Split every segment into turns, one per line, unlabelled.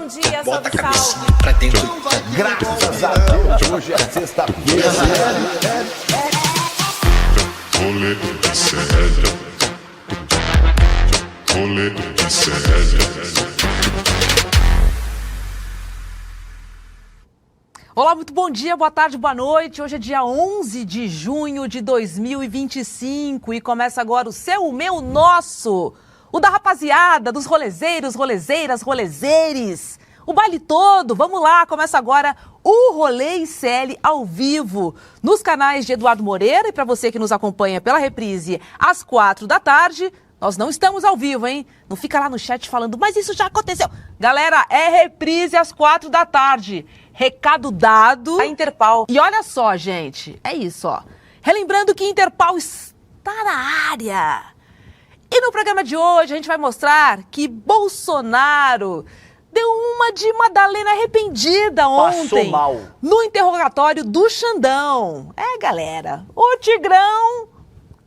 Bom dia,
Bota a
salve,
cabeça
salve.
pra dentro.
Graças a Deus, hoje é sexta-feira.
Rolê de sério. Rolê de sério.
Olá, muito bom dia, boa tarde, boa noite. Hoje é dia 11 de junho de 2025 e começa agora o seu, o meu, o nosso, o da rapaziada, dos rolezeiros, rolezeiras, rolezeires, o baile todo. Vamos lá, começa agora o Rolê ICL ao vivo nos canais de Eduardo Moreira e para você que nos acompanha pela reprise às 4 da tarde. Nós não estamos ao vivo, hein? Não fica lá no chat falando, mas isso já aconteceu. Galera, é reprise às 4 da tarde. Recado dado. A Interpal. E olha só, gente, é isso, ó. Relembrando que Interpal está na área. E no programa de hoje a gente vai mostrar que Bolsonaro deu uma de Madalena arrependida ontem.
Passou mal.
No interrogatório do Xandão. É, galera, o Tigrão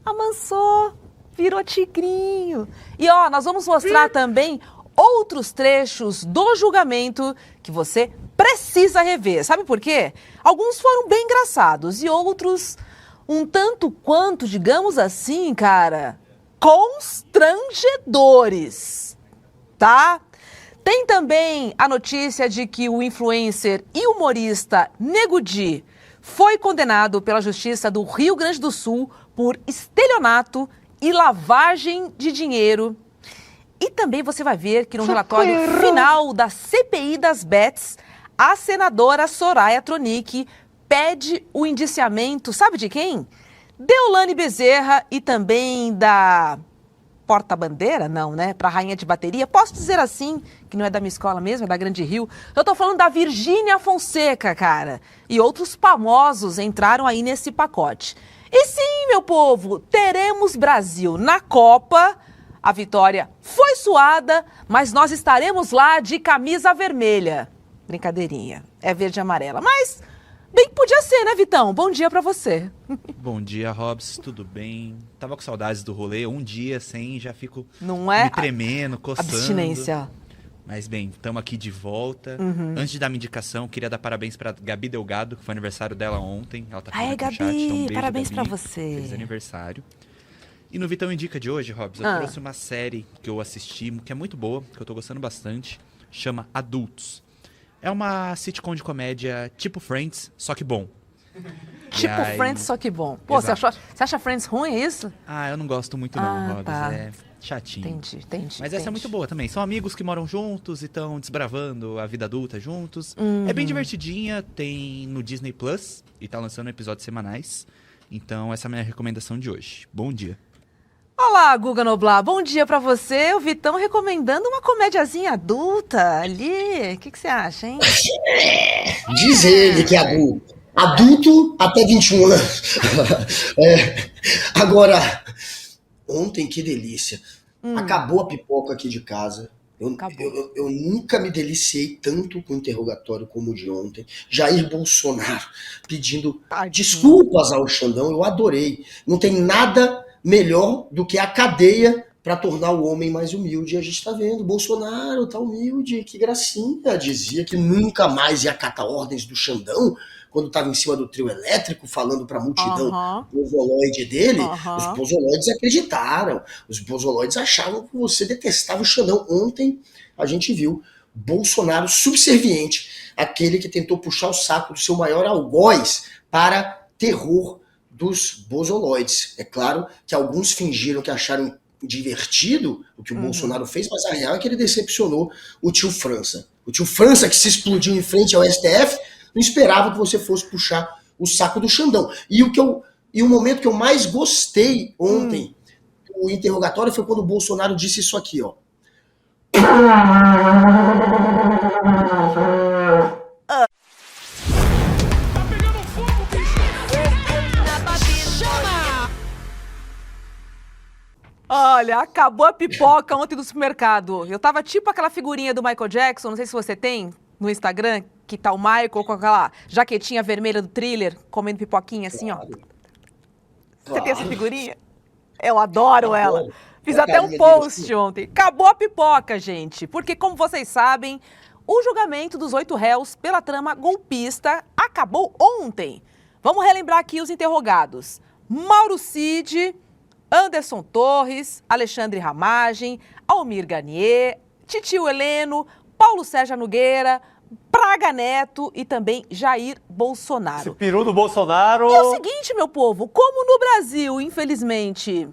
amansou. Virou tigrinho. E ó, nós vamos mostrar também outros trechos do julgamento que você precisa rever. Sabe por quê? Alguns foram bem engraçados e outros um tanto quanto, digamos assim, cara, constrangedores. Tá? Tem também a notícia de que o influencer e humorista Nego Di foi condenado pela Justiça do Rio Grande do Sul por estelionato e lavagem de dinheiro. E também você vai ver que no relatório final da CPI das Bets, a senadora Soraya Tronic pede o indiciamento, sabe de quem? Deolane Bezerra e também da porta-bandeira, não, né? Para rainha de bateria. Posso dizer assim, que não é da minha escola mesmo, é da Grande Rio. Eu tô falando da Virgínia Fonseca, cara. E outros famosos entraram aí nesse pacote. E sim, meu povo, teremos Brasil na Copa. A vitória foi suada, mas nós estaremos lá de camisa vermelha. Brincadeirinha, é verde e amarela. Mas bem que podia ser, né, Vitão? Bom dia pra você.
Bom dia, Robs, tudo bem? Tava com saudades do rolê, um dia sem, já fico
Não é?
me tremendo, coçando.
Abstinência.
Mas bem, estamos aqui de volta. Antes de dar minha indicação, queria dar parabéns para Gabi Delgado, que foi aniversário dela ontem. Ela tá
Ai,
aqui no chat,
Gabi,
então um beijo,
parabéns
Gabi.
pra você.
Feliz aniversário. E no Vitão Indica de hoje, Robs, eu trouxe uma série que eu assisti, que é muito boa, que eu tô gostando bastante, chama Adultos. É uma sitcom de comédia tipo Friends, só que bom.
Tipo
aí...
Friends, só que bom. Pô, você acha Friends ruim, é isso?
Ah, eu não gosto muito não, Robs.
Tá.
É chatinho.
Entendi.
Mas essa é muito boa também. São amigos que moram juntos e estão desbravando a vida adulta juntos. É bem divertidinha, tem no Disney Plus e tá lançando episódios semanais. Então essa é a minha recomendação de hoje. Bom dia.
Olá, Guga Noblar. Bom dia pra você. O Vitão recomendando uma comédiazinha adulta ali. O que você acha, hein?
Diz ele que é adulto. Adulto até 21 anos. Agora, ontem, que delícia. Acabou a pipoca aqui de casa. Eu nunca me deliciei tanto com o interrogatório como o de ontem. Jair Bolsonaro pedindo desculpas ao Xandão. Eu adorei. Não tem nada melhor do que a cadeia para tornar o homem mais humilde. E a gente está vendo, Bolsonaro tá humilde, que gracinha. Dizia que nunca mais ia acatar ordens do Xandão quando estava em cima do trio elétrico, falando para a multidão pozoloide dele. Os pozoloides acreditaram. Os pozoloides achavam que você detestava o Xandão. Ontem a gente viu Bolsonaro subserviente, aquele que tentou puxar o saco do seu maior algoz para terror dos bozoloides. É claro que alguns fingiram que acharam divertido o que o Bolsonaro fez, mas a real é que ele decepcionou o tio França. O tio França, que se explodiu em frente ao STF, não esperava que você fosse puxar o saco do Xandão. E o momento que eu mais gostei ontem do interrogatório foi quando o Bolsonaro disse isso aqui, ó.
Olha, acabou a pipoca ontem no supermercado. Eu tava tipo aquela figurinha do Michael Jackson, não sei se você tem no Instagram, que tá o Michael com aquela jaquetinha vermelha do Thriller, comendo pipoquinha assim, ó. Você tem essa figurinha? Eu adoro ela. Fiz até um post ontem. Acabou a pipoca, gente. Porque, como vocês sabem, o julgamento dos 8 réus pela trama golpista acabou ontem. Vamos relembrar aqui os interrogados. Mauro Cid, Anderson Torres, Alexandre Ramagem, Almir Garnier, Titio Heleno, Paulo Sérgio Nogueira, Braga Neto e também Jair Bolsonaro.
Esse peru do Bolsonaro...
E é o seguinte, meu povo, como no Brasil, infelizmente,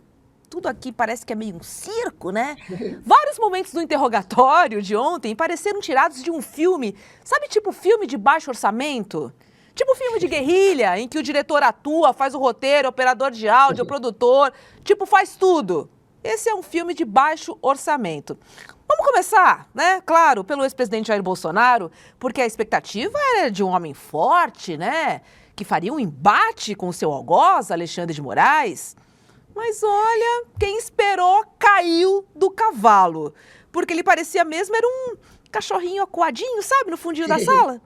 tudo aqui parece que é meio um circo, né? Vários momentos do interrogatório de ontem pareceram tirados de um filme, sabe, tipo filme de baixo orçamento? Tipo filme de guerrilha, em que o diretor atua, faz o roteiro, operador de áudio, produtor, tipo faz tudo. Esse é um filme de baixo orçamento. Vamos começar, né? Claro, pelo ex-presidente Jair Bolsonaro, porque a expectativa era de um homem forte, né? Que faria um embate com o seu algoz, Alexandre de Moraes. Mas olha, quem esperou caiu do cavalo. Porque ele parecia mesmo, era um cachorrinho acuadinho, sabe? No fundinho da sala.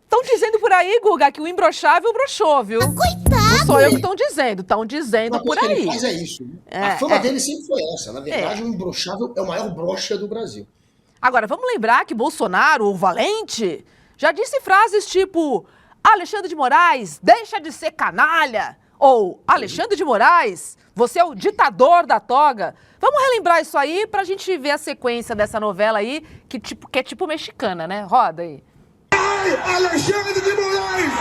Estão dizendo por aí, Guga, que o imbrochável broxou, viu?
Coitado!
Não sou eu que estão dizendo
Uma
por
coisa que
aí.
ele faz é isso. Né? A fama dele sempre foi essa. Na verdade, o imbrochável é o maior broxa do Brasil.
Agora, vamos lembrar que Bolsonaro, o valente, já disse frases tipo Alexandre de Moraes, deixa de ser canalha. Ou Alexandre de Moraes, você é o ditador da toga. Vamos relembrar isso aí pra gente ver a sequência dessa novela aí, que é tipo mexicana, né? Roda aí.
Alexandre de Moraes!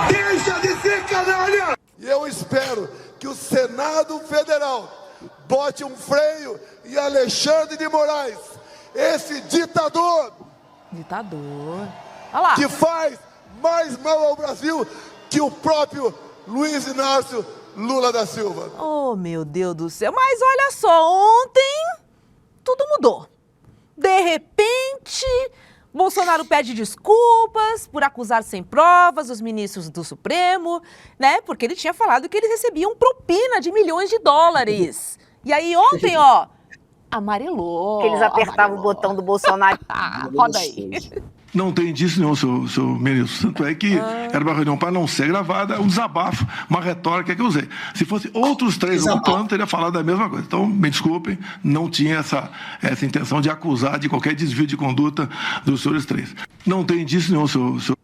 Deixa de ser canalha!
E eu espero que o Senado Federal bote um freio em Alexandre de Moraes, esse ditador.
Ditador. Olha lá.
Que faz mais mal ao Brasil que o próprio Luiz Inácio Lula da Silva.
Oh, meu Deus do céu. Mas olha só, ontem tudo mudou. De repente, Bolsonaro pede desculpas por acusar sem provas os ministros do Supremo, né? Porque ele tinha falado que eles recebiam propina de milhões de dólares. E aí ontem, ó, amarelou.
Que eles apertavam o botão do Bolsonaro.
Roda aí.
Não tem disso nenhum, seu ministro. Tanto é que era uma reunião para não ser gravada, um desabafo, uma retórica que eu usei. Se fosse outros 3 ocupando, teria falado da mesma coisa. Então, me desculpem, não tinha essa intenção de acusar de qualquer desvio de conduta dos senhores 3. Não tem disso nenhum, seu...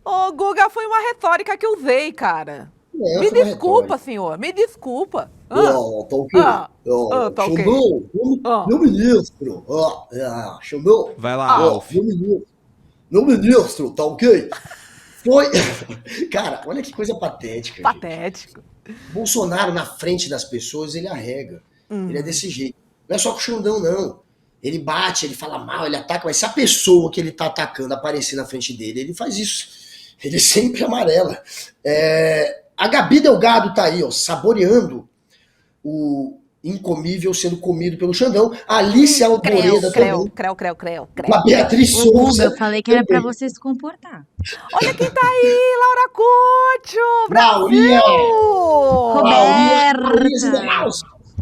Ô, Guga, foi uma retórica que eu usei, cara. Me desculpa, senhor, me desculpa.
Tá ok. Meu ministro. Chamou.
Vai lá, Alf.
Meu ministro, tá ok? Foi. Cara, olha que coisa patética.
Patético.
Gente. Bolsonaro, na frente das pessoas, ele arrega. Ele é desse jeito. Não é só com o Xandão, não. Ele bate, ele fala mal, ele ataca, mas se a pessoa que ele tá atacando aparecer na frente dele, ele faz isso. Ele sempre amarela. A Gabi Delgado tá aí, ó, saboreando o incomível sendo comido pelo Xandão. A Alice Alboreda também.
Creu.
A Beatriz Souza.
Eu falei que era pra você se comportar.
Olha quem tá aí, Laura Cúcio! Brasil!
Roberta!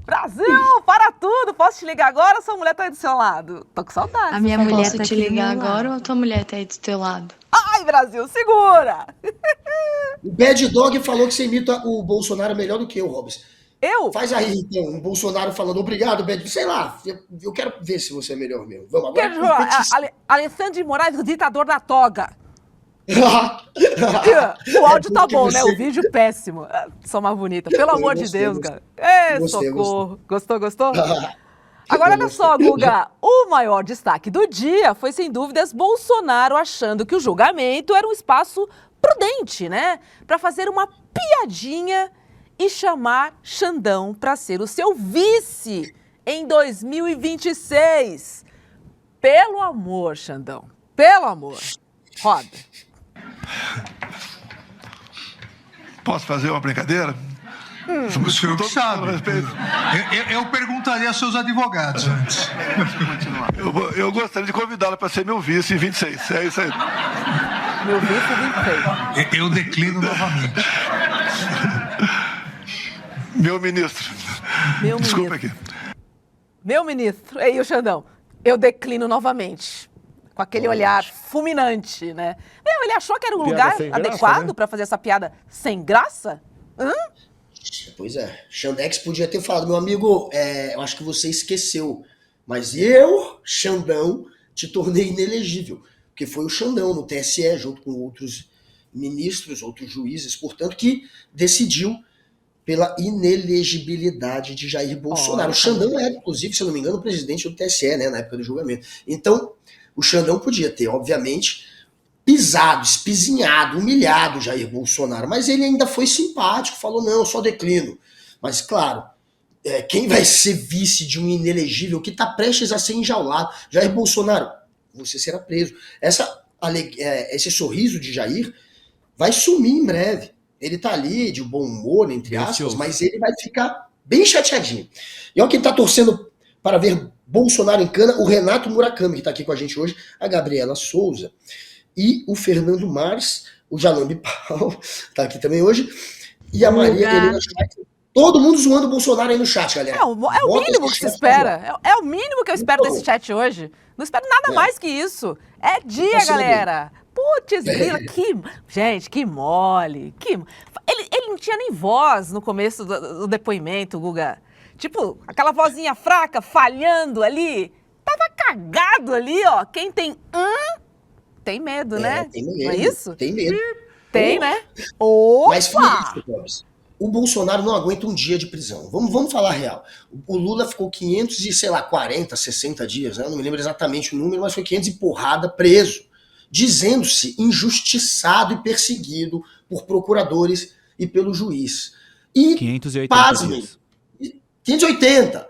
Brasil, para tudo! Posso te ligar agora ou sua mulher tá aí do seu lado? Tô com saudade.
A minha mulher
Posso
tá
te ligar agora ou a tua mulher tá aí do teu lado?
Ai, Brasil, segura!
O Bad Dog falou que você imita o Bolsonaro melhor do que eu, Robson.
Eu?
Faz aí, então, um Bolsonaro falando obrigado, Bad. Sei lá, eu quero ver se você é melhor mesmo. Vamos agora.
Alexandre de Moraes, o ditador da toga. O áudio tá bom, né? O vídeo péssimo. Sou mais bonita. Pelo amor de Deus, cara. Socorro. Gostou? Agora, olha só, Guga. O maior destaque do dia foi, sem dúvidas, Bolsonaro achando que o julgamento era um espaço prudente, né? Pra fazer uma piadinha e chamar Xandão pra ser o seu vice em 2026. Pelo amor, Xandão. Pelo amor. Roda.
Posso fazer uma brincadeira?
O senhor que sabe. Eu perguntaria aos seus advogados antes.
Eu gostaria de convidá-la para ser meu vice em 26. É isso aí.
Meu vice em 26.
Eu declino novamente.
Meu ministro. Desculpa aqui.
Meu ministro. Ei, o Xandão. Eu declino novamente. Com aquele olhar fulminante, né? Ele achou que era um lugar adequado, né, para fazer essa piada sem graça?
Pois é. Xandex podia ter falado, meu amigo, eu acho que você esqueceu Mas eu, Xandão, te tornei inelegível. Porque foi o Xandão no TSE, junto com outros ministros, outros juízes, portanto, que decidiu pela inelegibilidade de Jair Bolsonaro. O Xandão era, inclusive, se eu não me engano, o presidente do TSE, né, na época do julgamento. Então, o Xandão podia ter, obviamente, pisado, espizinhado, humilhado Jair Bolsonaro, mas ele ainda foi simpático, falou, não, eu só declino. Mas, claro, quem vai ser vice de um inelegível que está prestes a ser enjaulado? Jair Bolsonaro, você será preso. Esse sorriso de Jair vai sumir em breve. Ele tá ali de bom humor, entre aspas, mas ele vai ficar bem chateadinho. E olha quem tá torcendo para ver Bolsonaro em cana, o Renato Murakami, que tá aqui com a gente hoje, a Gabriela Souza e o Fernando Mars, o Jalambi Paulo, tá aqui também hoje, e a Maria Helena Schweitzer. Todo mundo zoando o Bolsonaro aí no chat, galera.
É o mínimo que se espera. É o mínimo que eu espero desse chat hoje. Não espero nada mais que isso. É dia, galera. Putz, grila, gente, que mole. Ele não tinha nem voz no começo do depoimento, Guga. Tipo, aquela vozinha fraca, falhando ali. Tava cagado ali, ó. Quem tem tem medo, né?
Tem medo.
Não é isso?
Tem medo.
Tem, né? Opa!
Mas foi isso, Clóvis. O Bolsonaro não aguenta um dia de prisão. Vamos falar a real. O Lula ficou 40, 60 dias, né? Eu não me lembro exatamente o número, mas foi 500 e porrada preso, dizendo-se injustiçado e perseguido por procuradores e pelo juiz. E
580
pasmem,
dias.
580.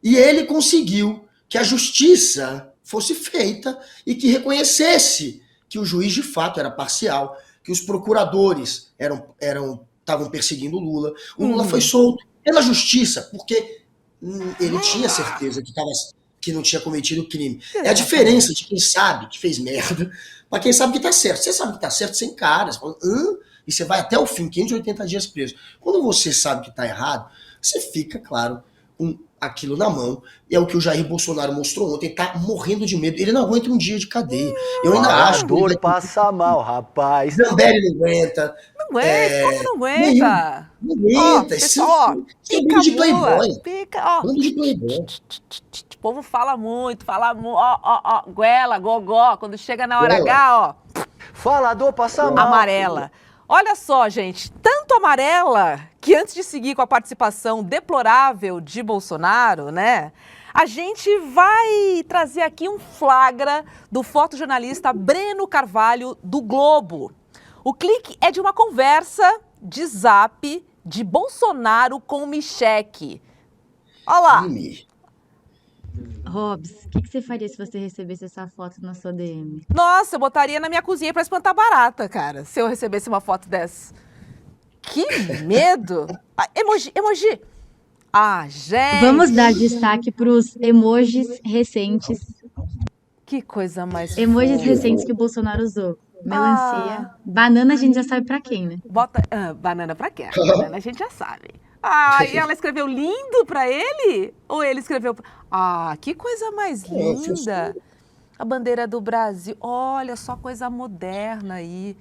E ele conseguiu que a justiça fosse feita e que reconhecesse que o juiz de fato era parcial, que os procuradores estavam perseguindo o Lula. O Lula foi solto pela justiça, porque ele tinha certeza que não tinha cometido crime. É a diferença de quem sabe que fez merda para quem sabe que tá certo. Você sabe que tá certo, você encara, você fala, e você vai até o fim, 580 dias preso. Quando você sabe que tá errado, você fica, claro, com aquilo na mão. E é o que o Jair Bolsonaro mostrou ontem, tá morrendo de medo. Ele não aguenta um dia de cadeia. Eu ainda acho que
dor passa mal, rapaz.
Zambelli não aguenta.
Não aguenta, como não aguenta?
Não aguenta. Isso é bando de playboy. Bando de playboy.
O povo fala muito, ó, goela, gogó, quando chega na hora H, ó.
Falador passa mal.
Amarela. Olha só, gente, tanto amarela que antes de seguir com a participação deplorável de Bolsonaro, né, a gente vai trazer aqui um flagra do fotojornalista Breno Carvalho, do Globo. O clique é de uma conversa de zap de Bolsonaro com Michele. Olha lá.
Robs, o que você faria se você recebesse essa foto na sua DM?
Nossa, eu botaria na minha cozinha pra espantar barata, cara, se eu recebesse uma foto dessa. Que medo! Emoji! Ah, gente!
Vamos dar destaque pros emojis recentes.
Que coisa mais
Emojis
fofa.
recentes que o Bolsonaro usou. Melancia. Banana a gente já sabe pra quem, né?
Bota banana pra quê? Banana a gente já sabe. Ah, e ela escreveu lindo pra ele? Ou ele escreveu... Ah, que coisa mais linda. A bandeira do Brasil. Olha, só coisa moderna aí.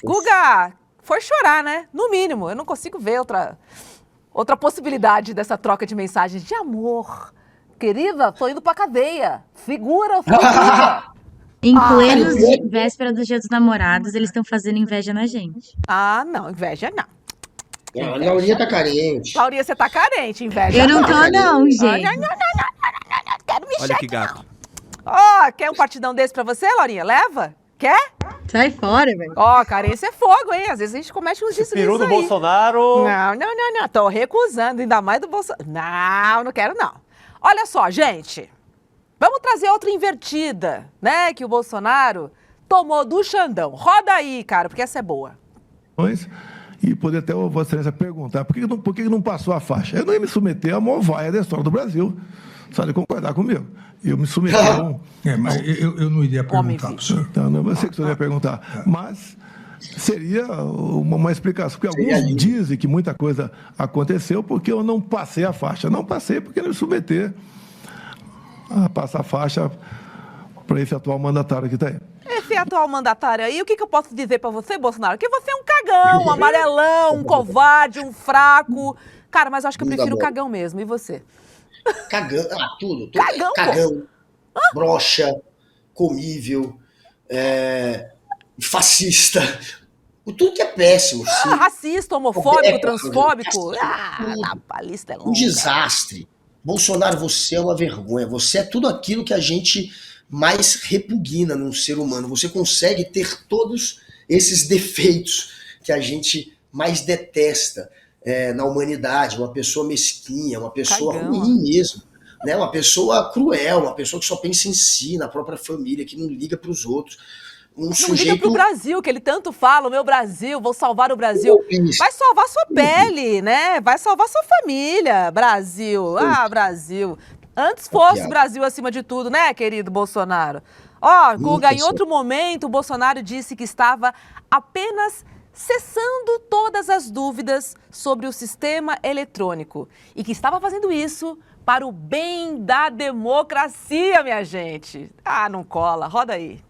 Guga, foi chorar, né? No mínimo. Eu não consigo ver outra possibilidade dessa troca de mensagens de amor. Querida, tô indo pra cadeia. Figura.
Em pleno véspera do Dia dos Namorados, eles estão fazendo inveja na gente.
Ah, não. Inveja não.
A Laurinha tá carente.
Laurinha, você tá carente, inveja.
Eu não tô, não, gente.
Não, quero me
Olha que gato.
Ó, quer um partidão desse pra você, Laurinha? Leva? Quer?
Sai fora, velho.
Ó, carência é fogo, hein? Às vezes a gente comete uns deslizes
Peru do
aí.
Bolsonaro.
Não. Tô recusando, ainda mais do Bolsonaro. Não quero, não. Olha só, gente. Vamos trazer outra invertida, né? Que o Bolsonaro tomou do Xandão. Roda aí, cara, porque essa é boa.
E poder até o Vossa Excelência perguntar por que não passou a faixa. Eu não ia me submeter à maior vaia da história do Brasil. Sabe concordar comigo? Eu me submeti a um...
mas eu não iria perguntar para o senhor.
Então, não, você que o senhor ia perguntar. Mas seria uma explicação. Porque alguns dizem que muita coisa aconteceu porque eu não passei a faixa. Não passei porque não me submeter a passar a faixa para esse atual mandatário que está aí.
Esse atual mandatário aí, o que eu posso dizer pra você, Bolsonaro? Que você é um cagão, um amarelão, um covarde, um fraco. Cara, mas eu acho que eu prefiro o cagão mesmo. E você?
Cagão, tudo.
Cagão,
Cagão, broxa, comível, fascista. Tudo que é péssimo. Sim.
Racista, homofóbico, transfóbico. A lista é longa.
Um desastre. Bolsonaro, você é uma vergonha. Você é tudo aquilo que a gente mais repugna num ser humano. Você consegue ter todos esses defeitos que a gente mais detesta na humanidade. Uma pessoa mesquinha, uma pessoa ruim mesmo. Né? Uma pessoa cruel, uma pessoa que só pensa em si, na própria família, que não liga para os outros.
Não liga pro Brasil, que ele tanto fala, o meu Brasil, vou salvar o Brasil. Vai salvar sua pele, né? Vai salvar sua família, Brasil. Brasil. Antes fosse Brasil acima de tudo, né, querido Bolsonaro? Guga, em outro momento, o Bolsonaro disse que estava apenas cessando todas as dúvidas sobre o sistema eletrônico e que estava fazendo isso para o bem da democracia, minha gente. Não cola. Roda aí.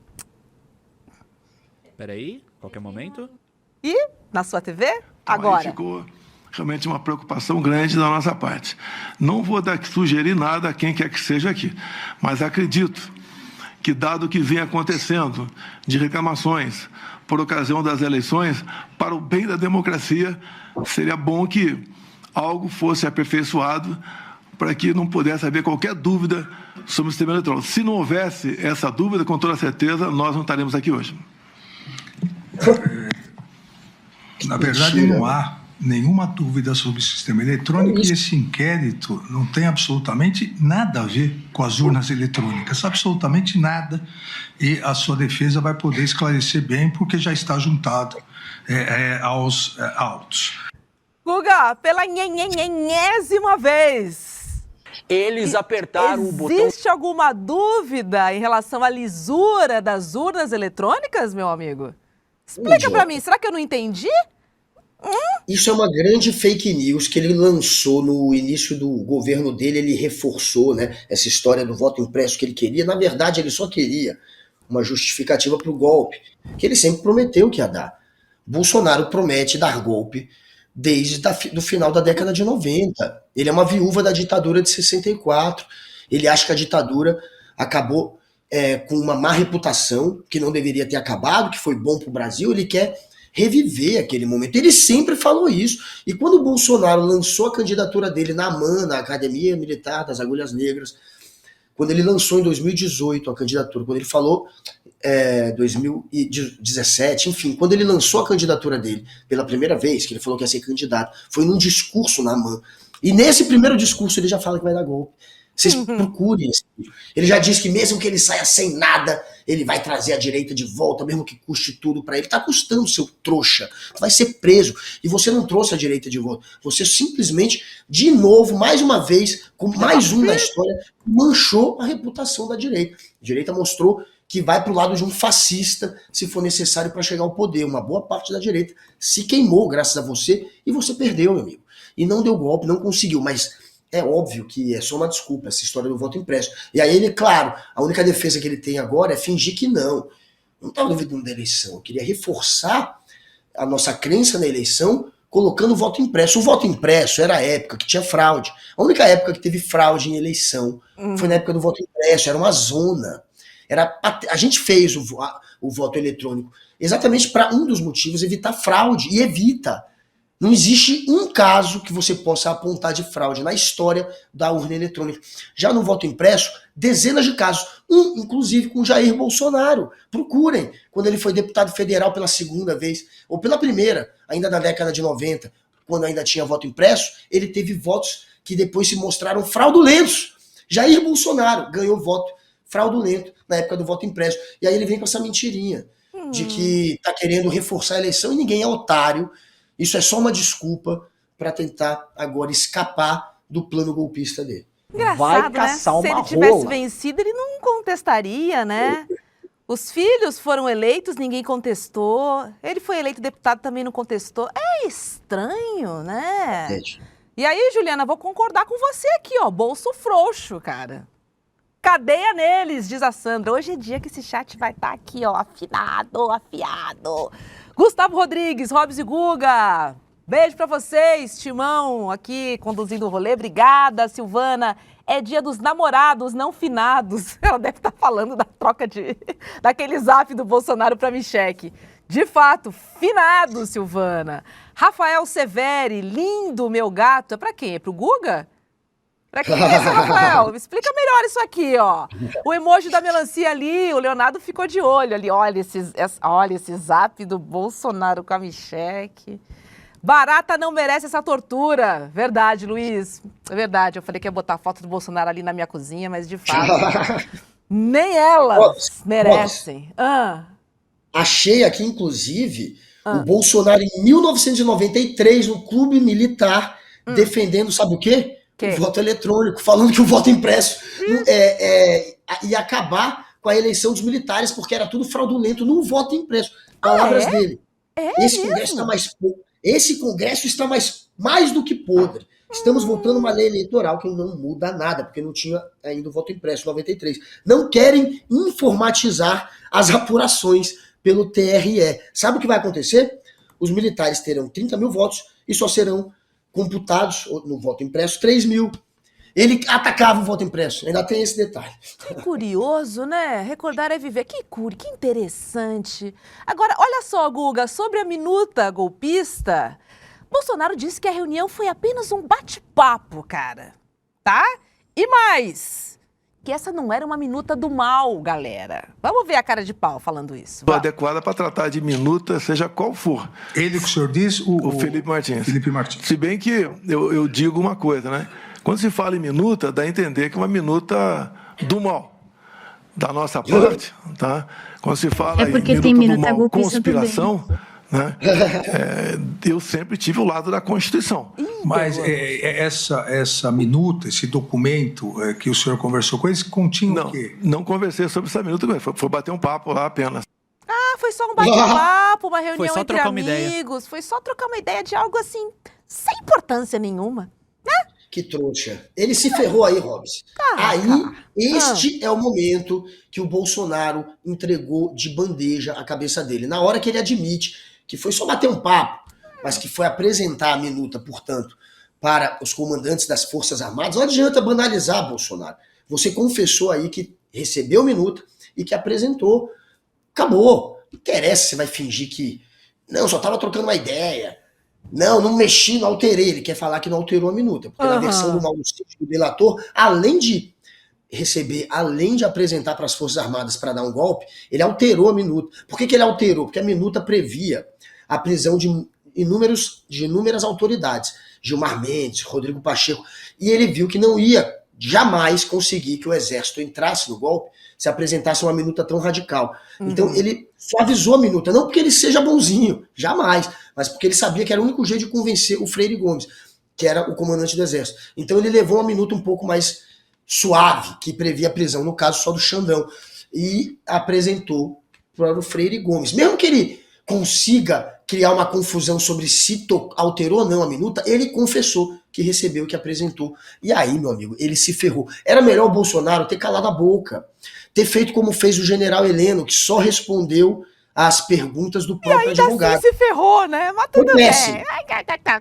Peraí, qualquer momento.
E na sua TV? Agora.
Aí ficou realmente uma preocupação grande da nossa parte. Não vou sugerir nada a quem quer que seja aqui, mas acredito que, dado o que vem acontecendo de reclamações por ocasião das eleições, para o bem da democracia, seria bom que algo fosse aperfeiçoado para que não pudesse haver qualquer dúvida sobre o sistema eletrônico. Se não houvesse essa dúvida, com toda certeza, nós não estaremos aqui hoje.
Na verdade, não há nenhuma dúvida sobre o sistema eletrônico e esse inquérito não tem absolutamente nada a ver com as urnas eletrônicas, absolutamente nada. E a sua defesa vai poder esclarecer bem, porque já está juntado aos autos.
Guga, pela nhenhenhenhésima vez,
eles apertaram o botão...
Existe alguma dúvida em relação à lisura das urnas eletrônicas, meu amigo? Explica pra mim, será que eu não entendi?
Isso é uma grande fake news que ele lançou no início do governo dele. Ele reforçou, né, essa história do voto impresso que ele queria. Na verdade, ele só queria uma justificativa para o golpe, que ele sempre prometeu que ia dar. Bolsonaro promete dar golpe desde o final da década de 90. Ele é uma viúva da ditadura de 64. Ele acha que a ditadura acabou com uma má reputação, que não deveria ter acabado, que foi bom para o Brasil. Ele quer reviver aquele momento. Ele sempre falou isso. E quando o Bolsonaro lançou a candidatura dele na AMAN, na Academia Militar das Agulhas Negras, quando ele lançou em 2018 a candidatura, quando ele falou 2017, enfim, quando ele lançou a candidatura dele pela primeira vez, que ele falou que ia ser candidato, foi num discurso na AMAN. E nesse primeiro discurso ele já fala que vai dar golpe. Vocês procurem esse vídeo. Ele já disse que mesmo que ele saia sem nada, ele vai trazer a direita de volta, mesmo que custe tudo pra ele. Tá custando, seu trouxa. Tu vai ser preso. E você não trouxe a direita de volta. Você simplesmente, de novo, mais uma vez, com mais um na história, manchou a reputação da direita. A direita mostrou que vai pro lado de um fascista, se for necessário, para chegar ao poder. Uma boa parte da direita se queimou graças a você, e você perdeu, meu amigo. E não deu golpe, não conseguiu, mas... é óbvio que é só uma desculpa essa história do voto impresso. E aí ele, claro, a única defesa que ele tem agora é fingir que não. Não estava duvidando da eleição. Eu queria reforçar a nossa crença na eleição colocando o voto impresso. O voto impresso era a época que tinha fraude. A única época que teve fraude em eleição foi na época do voto impresso. Era uma zona. A gente fez o voto eletrônico exatamente para um dos motivos, evitar fraude. E evita. Não existe um caso que você possa apontar de fraude na história da urna eletrônica. Já no voto impresso, dezenas de casos. Inclusive com Jair Bolsonaro. Procurem. Quando ele foi deputado federal pela segunda vez, ou pela primeira, ainda na década de 90, quando ainda tinha voto impresso, ele teve votos que depois se mostraram fraudulentos. Jair Bolsonaro ganhou voto fraudulento na época do voto impresso. E aí ele vem com essa mentirinha de que tá querendo reforçar a eleição e ninguém é otário. Isso é só uma desculpa para tentar agora escapar do plano golpista dele.
Engraçado,
vai caçar
né?
uma
Se ele tivesse
rola.
vencido, ele não contestaria, né? Os filhos foram eleitos, ninguém contestou. Ele foi eleito deputado, também não contestou. É estranho, né? E aí, Juliana, vou concordar com você aqui, ó. Bolso frouxo, cara. Cadeia neles, diz a Sandra. Hoje é dia que esse chat vai estar aqui, ó, afiado. Gustavo Rodrigues, Hobbs e Guga. Beijo pra vocês, Timão aqui conduzindo o rolê. Obrigada, Silvana é dia dos namorados não finados. Ela deve estar falando da troca daquele zap do Bolsonaro para Michele. De fato, finado, Silvana. Rafael Severi, lindo meu gato. É para quem? É pro Guga? Pra quem é esse, Rafael? Explica melhor isso aqui, ó. O emoji da melancia ali, o Leonardo ficou de olho ali. Olha esse zap do Bolsonaro com a Michele. Barata não merece essa tortura. Verdade, Luiz. É verdade. Eu falei que ia botar a foto do Bolsonaro ali na minha cozinha, mas de fato, nem elas merecem.
Achei aqui, inclusive, o Bolsonaro em 1993, no Clube Militar, defendendo, sabe o quê? O voto eletrônico, falando que o voto impresso ia acabar com a eleição dos militares, porque era tudo fraudulento no voto impresso. Palavras dele. Esse Congresso está mais do que podre. Estamos votando uma lei eleitoral que não muda nada, porque não tinha ainda o voto impresso em 93. Não querem informatizar as apurações pelo TRE. Sabe o que vai acontecer? Os militares terão 30 mil votos e só serão computados no voto impresso 3 mil. Ele atacava o voto impresso, ainda tem esse detalhe.
Que curioso, né? Recordar é viver. Que interessante. Agora, olha só, Guga, sobre a minuta golpista, Bolsonaro disse que a reunião foi apenas um bate-papo, cara. Tá? E mais, que essa não era uma minuta do mal, galera. Vamos ver a cara de pau falando isso.
Adequada para tratar de minuta, seja qual for.
Ele que o senhor diz?
O Felipe Martins.
Felipe Martins.
Se bem que eu digo uma coisa, né? Quando se fala em minuta, dá a entender que é uma minuta do mal. Da nossa parte, tá? Quando se fala em minuta do mal, conspiração, né? Eu sempre tive o lado da Constituição.
Mas essa minuta, esse documento que o senhor conversou com eles, continha o quê?
Não conversei sobre essa minuta, foi bater um papo lá apenas.
Foi só um bate-papo, uma reunião
só
entre amigos. Foi só trocar uma ideia de algo assim, sem importância nenhuma.
Que trouxa. Ele se ferrou aí, Robson. Este é o momento que o Bolsonaro entregou de bandeja a cabeça dele. Na hora que ele admite que foi só bater um papo, mas que foi apresentar a minuta, portanto, para os comandantes das Forças Armadas, não adianta banalizar, Bolsonaro. Você confessou aí que recebeu a minuta e que apresentou. Acabou. Não interessa se você vai fingir que... Não, só estava trocando uma ideia. Não mexi, não alterei. Ele quer falar que não alterou a minuta. Porque na versão do Mauro Cid, do delator, além de receber, além de apresentar para as Forças Armadas para dar um golpe, ele alterou a minuta. Por que ele alterou? Porque a minuta previa a prisão de inúmeras autoridades. Gilmar Mendes, Rodrigo Pacheco. E ele viu que não ia jamais conseguir que o Exército entrasse no golpe se apresentasse uma minuta tão radical. Então ele suavizou a minuta, não porque ele seja bonzinho, jamais, mas porque ele sabia que era o único jeito de convencer o Freire Gomes, que era o comandante do Exército. Então ele levou uma minuta um pouco mais suave, que previa a prisão, no caso só do Xandão, e apresentou para o Freire Gomes. Mesmo que ele consiga criar uma confusão sobre se alterou ou não a minuta, ele confessou que recebeu, que apresentou. E aí, meu amigo, ele se ferrou. Era melhor o Bolsonaro ter calado a boca, ter feito como fez o general Heleno, que só respondeu às perguntas do próprio advogado.
Assim se ferrou, né? Mas tudo bem.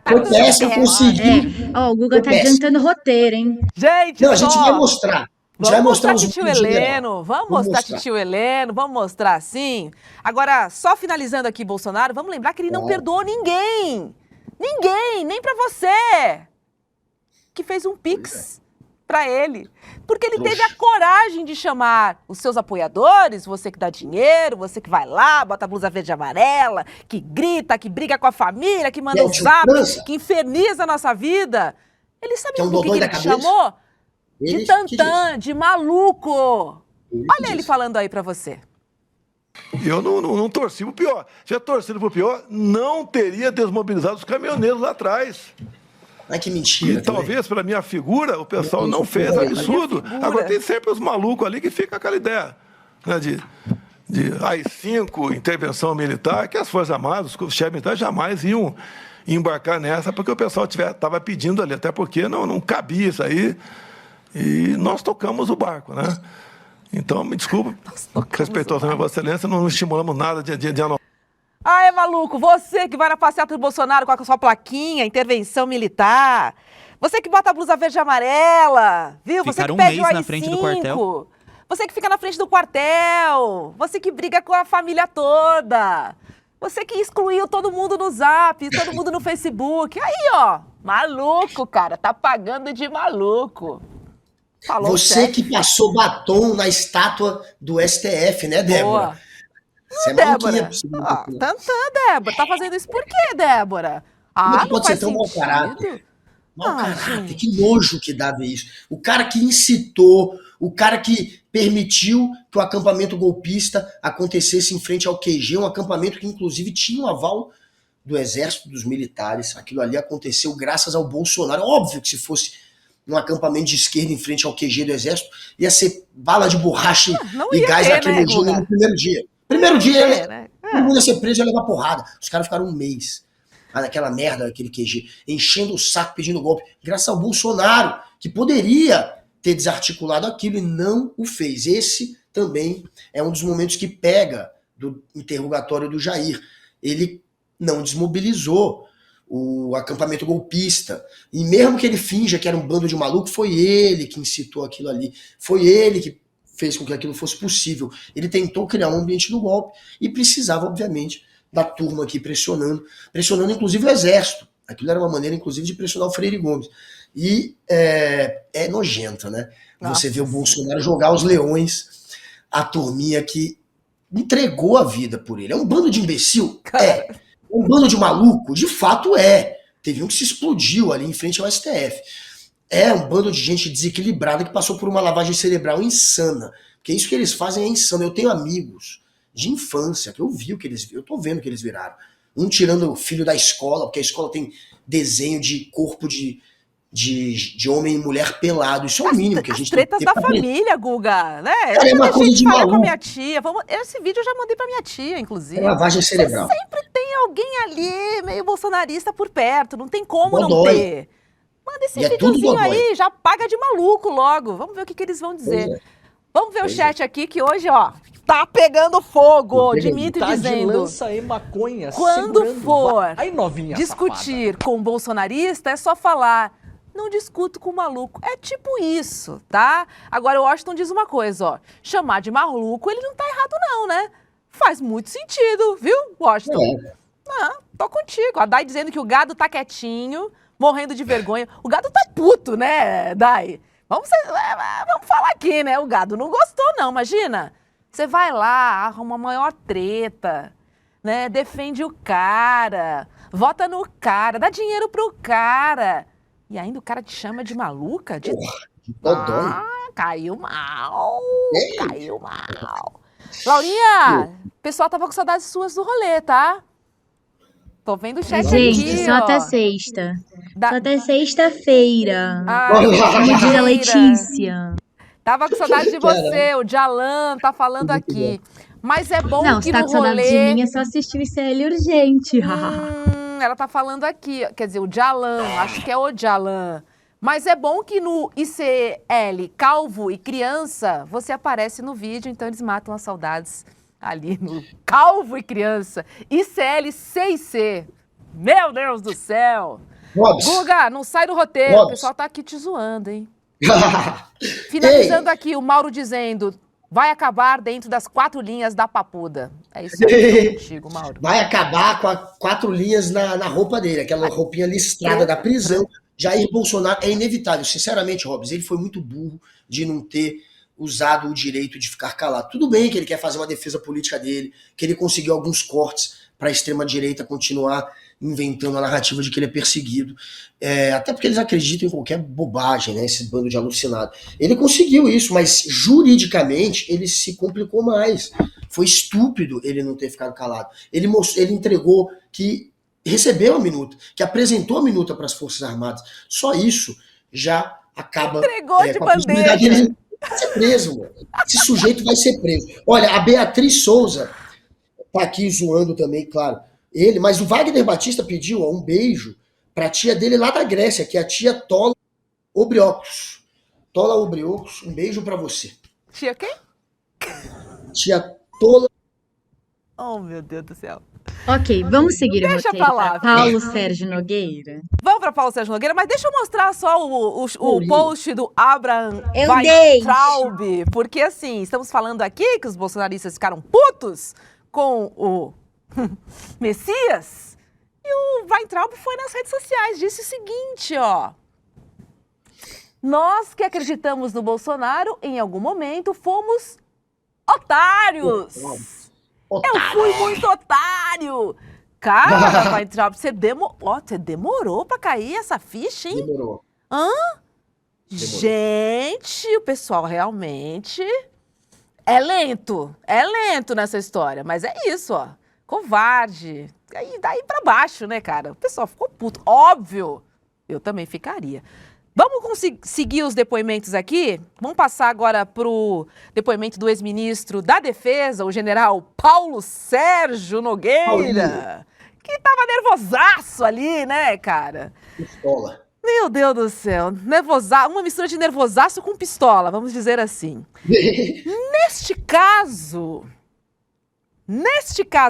Foi péssimo conseguir.
O Guga tá adiantando roteiro, hein?
Gente,
não, a gente vai mostrar.
Vamos mostrar Titio Heleno, vamos mostrar Titio Heleno, vamos mostrar sim. Agora, só finalizando aqui, Bolsonaro, vamos lembrar que ele não perdoou ninguém. Ninguém, nem pra você, que fez um pix pra ele. Porque ele teve a coragem de chamar os seus apoiadores, você que dá dinheiro, você que vai lá, bota a blusa verde e amarela, que grita, que briga com a família, que manda um zap, que inferniza a nossa vida. Ele sabe o que ele chamou? De tantã, de maluco. Olha ele falando aí pra você.
Eu não torci pro pior. Se eu torcido pro pior, não teria desmobilizado os caminhoneiros lá atrás.
Ai, que mentira.
E talvez pela minha figura, o pessoal não fez absurdo. Agora tem sempre os malucos ali que ficam com aquela ideia, né, de AI-5, intervenção militar, que as Forças Armadas, os chefes militares jamais iam embarcar nessa, porque o pessoal estava pedindo ali, até porque não cabia isso aí. E nós tocamos o barco, né? Então, me desculpa, respeitosamente a Vossa Excelência, não estimulamos nada de anônimo.
É maluco, você que vai na passeata do Bolsonaro com a sua plaquinha, intervenção militar. Você que bota a blusa verde e amarela, viu? Você que
Ficaram um
pede o
mês na
AI-5.
frente do quartel.
Você que fica na frente do quartel. Você que briga com a família toda. Você que excluiu todo mundo no Zap, todo mundo no Facebook. Aí, ó, maluco, cara. Tá pagando de maluco. Falou
Você que passou batom na estátua do STF, né, Débora?
Boa.
Você é
Débora.
maluquinha.
Tantã, Débora. Tá fazendo isso por quê, Débora?
Não pode ser tão mau caráter. Mau caráter, que nojo que dava isso. O cara que incitou, o cara que permitiu que o acampamento golpista acontecesse em frente ao QG, um acampamento que inclusive tinha um aval do Exército, dos militares. Aquilo ali aconteceu graças ao Bolsonaro. Óbvio que se fosse num acampamento de esquerda em frente ao QG do Exército, ia ser bala de borracha e gás lacrimogêneo no primeiro dia. Primeiro dia, todo mundo ia ser preso e ia levar porrada. Os caras ficaram um mês naquela merda, aquele QG, enchendo o saco, pedindo golpe, graças ao Bolsonaro, que poderia ter desarticulado aquilo e não o fez. Esse também é um dos momentos que pega do interrogatório do Jair. Ele não desmobilizou o acampamento golpista. E mesmo que ele finja que era um bando de maluco, foi ele que incitou aquilo ali. Foi ele que fez com que aquilo fosse possível. Ele tentou criar um ambiente do golpe e precisava, obviamente, da turma aqui pressionando inclusive o Exército. Aquilo era uma maneira, inclusive, de pressionar o Freire Gomes. E é nojento, né? Você vê o Bolsonaro jogar os leões, a turminha que entregou a vida por ele. É um bando de imbecil? É. Um bando de maluco? De fato é. Teve um que se explodiu ali em frente ao STF. É um bando de gente desequilibrada que passou por uma lavagem cerebral insana. Porque isso que eles fazem é insano. Eu tenho amigos de infância que eu vi o que eles viram. Eu tô vendo o que eles viraram. Um tirando o filho da escola, porque a escola tem desenho de corpo de homem e mulher pelado. Isso é o mínimo que a gente
tem que ter.
Tretas
da família, Guga, né?
É uma coisa de maluco.
Com a minha tia. Esse vídeo eu já mandei pra minha tia, inclusive.
É lavagem cerebral.
Sempre tem alguém ali meio bolsonarista por perto. Não tem como
Dodói.
não ter. Manda esse videozinho aí,
dodói.
já paga de maluco logo. Vamos ver o que eles vão dizer. Vamos ver o chat aqui, que hoje, ó, tá pegando fogo. Dimitri
Tá de
dizendo...
lança e maconha,
Quando
segurando
for
aí, novinha
discutir com um bolsonarista, é só falar, não discuto com maluco. É tipo isso, tá? Agora o Washington diz uma coisa, ó. Chamar de maluco, ele não tá errado não, né? Faz muito sentido, viu, Washington? Tô contigo. A Dai dizendo que o gado tá quietinho, morrendo de vergonha. O gado tá puto, né, Dai? Vamos falar aqui, né? O gado não gostou, não, imagina. Você vai lá, arruma a maior treta, né? Defende o cara, vota no cara, dá dinheiro pro cara. E ainda o cara te chama de maluca? Caiu mal. Caiu mal. Laurinha, o pessoal tava com saudades suas do rolê, tá? Tô vendo o chat
Gente,
aqui,
só
ó.
até sexta. Só até sexta-feira. Como diz a
Letícia.
Letícia.
Tava com saudade de você, o Jalan tá falando aqui. Mas é bom
Não,
que
se tá
no
com saudade de
rolê...
mim, é só assistir o ICL urgente.
Ela tá falando aqui, quer dizer, o Jalan, acho que é o Jalan. Mas é bom que no ICL, calvo e criança, você aparece no vídeo, então eles matam as saudades ali no calvo e criança. ICL 6C. Meu Deus do céu. Guga, não sai do roteiro, o pessoal tá aqui te zoando, hein? Finalizando aqui, o Mauro dizendo, vai acabar dentro das 4 linhas da papuda. É isso que eu tô contigo, Mauro.
Vai acabar com as 4 linhas na roupa dele, aquela roupinha listrada da prisão. Jair Bolsonaro é inevitável. Sinceramente, Robson, ele foi muito burro de não ter usado o direito de ficar calado. Tudo bem que ele quer fazer uma defesa política dele, que ele conseguiu alguns cortes para a extrema-direita continuar inventando a narrativa de que ele é perseguido. Até porque eles acreditam em qualquer bobagem, né? Esse bando de alucinado. Ele conseguiu isso, mas juridicamente ele se complicou mais. Foi estúpido ele não ter ficado calado. Ele entregou que recebeu a minuta, que apresentou a minuta para as Forças Armadas. Só isso já acaba
entregou de
com a possibilidade dele ser preso. Mano. Esse sujeito vai ser preso. Olha, a Beatriz Souza tá aqui zoando também, claro, ele, mas o Wagner Batista pediu um beijo pra tia dele lá da Grécia, que é a tia Tola Obriocos. Tola Obriocos, um beijo pra você.
Tia quem?
Tia Tola.
Oh, meu Deus do céu.
Ok, vamos seguir o roteiro
pra lá,
Paulo Sérgio Nogueira.
Vamos para Paulo Sérgio Nogueira, mas deixa eu mostrar só o post do Abraham
Eu
Weintraub, porque assim, estamos falando aqui que os bolsonaristas ficaram putos com o Messias, e o Weintraub foi nas redes sociais, disse o seguinte, ó: nós que acreditamos no Bolsonaro, em algum momento fomos otários. Eu fui muito otário. Cara, Weintraub, você demorou pra cair essa ficha, hein?
Demorou.
Gente, o pessoal realmente é lento nessa história, mas é isso, ó, covarde, aí daí pra baixo, né, cara? O pessoal ficou puto, óbvio, eu também ficaria. Vamos seguir os depoimentos aqui? Vamos passar agora pro depoimento do ex-ministro da Defesa, o general Paulo Sérgio Nogueira, que tava nervosaço ali, né, cara?
Pistola.
Meu Deus do céu, uma mistura de nervosaço com pistola, vamos dizer assim. Neste caso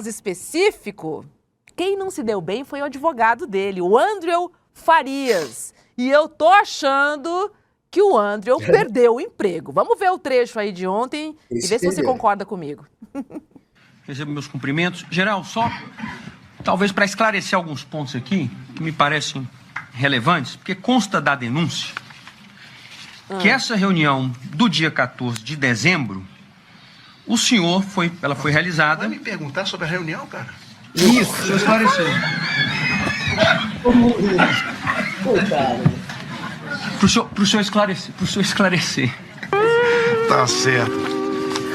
específico, quem não se deu bem foi o advogado dele, o Andréu Farias. E eu tô achando que o Andréu perdeu o emprego. Vamos ver o trecho aí de ontem e ver se você concorda comigo.
Recebo meus cumprimentos. Geral, só talvez para esclarecer alguns pontos aqui que me parecem relevantes, porque consta da denúncia que essa reunião do dia 14 de dezembro, ela foi realizada...
Vai me perguntar sobre a reunião, cara?
Isso, deixa eu esclarecer. Pro senhor esclarecer.
Tá certo.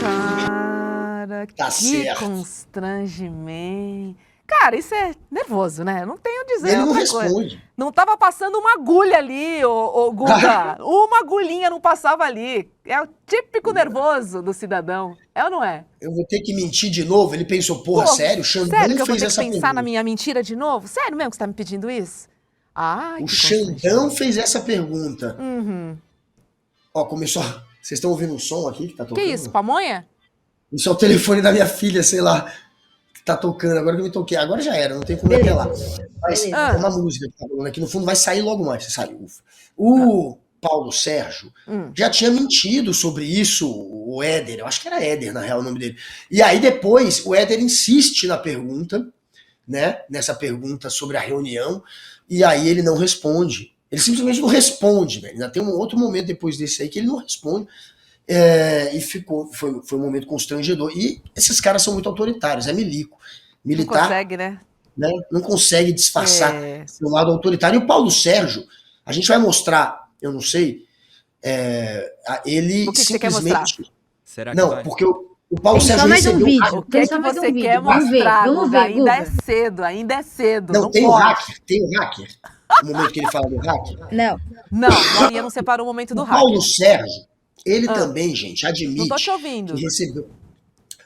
Cara, que constrangimento. Cara, isso é nervoso, né? Não tenho a dizer
Ele não
outra
responde.
coisa. Não tava passando uma agulha ali, ô Guga. Uma agulhinha não passava ali. É o típico nervoso do cidadão. É ou não é?
Eu vou ter que mentir de novo? Ele pensou, porra, sério? O Xandão
sério que eu vou
fez
ter
essa
que pensar
pergunta.
na minha mentira de novo? Sério mesmo que você tá me pedindo isso? Ai,
O Xandão fez essa pergunta. Ó, começou... Vocês estão ouvindo um som aqui que tá tocando?
Que isso, pamonha?
Isso é o telefone da minha filha, sei lá. Tá tocando, agora que eu me toquei. Agora já era, não tem como apelar. Mas é uma música que tá falando aqui, no fundo vai sair logo mais, você sabe, ufa. O Paulo Sérgio já tinha mentido sobre isso, o Éder, eu acho que era Éder, na real, o nome dele. E aí depois, o Éder insiste na pergunta, né, nessa pergunta sobre a reunião, e aí ele não responde. Ele simplesmente não responde, velho. Ainda tem um outro momento depois desse aí que ele não responde. E foi um momento constrangedor. E esses caras são muito autoritários, é milico. Militar,
não consegue, né?
Não consegue disfarçar seu lado autoritário. E o Paulo Sérgio, a gente vai mostrar, eu não sei, ele
o que
simplesmente...
você quer mostrar?
Será que
não,
vai?
porque o Paulo
Tem
Sérgio
só mais um
recebeu...
vídeo.
O que é que você quer mostrar, Guga? Ainda é cedo, ainda é cedo.
Não, tem o
pode.
hacker, tem o hacker. O momento que ele fala do hacker.
Não.
Não, Maria não separou o momento do
O
hacker.
Paulo Sérgio, ele também, gente, admite...
Não tô te ouvindo.
Que recebeu...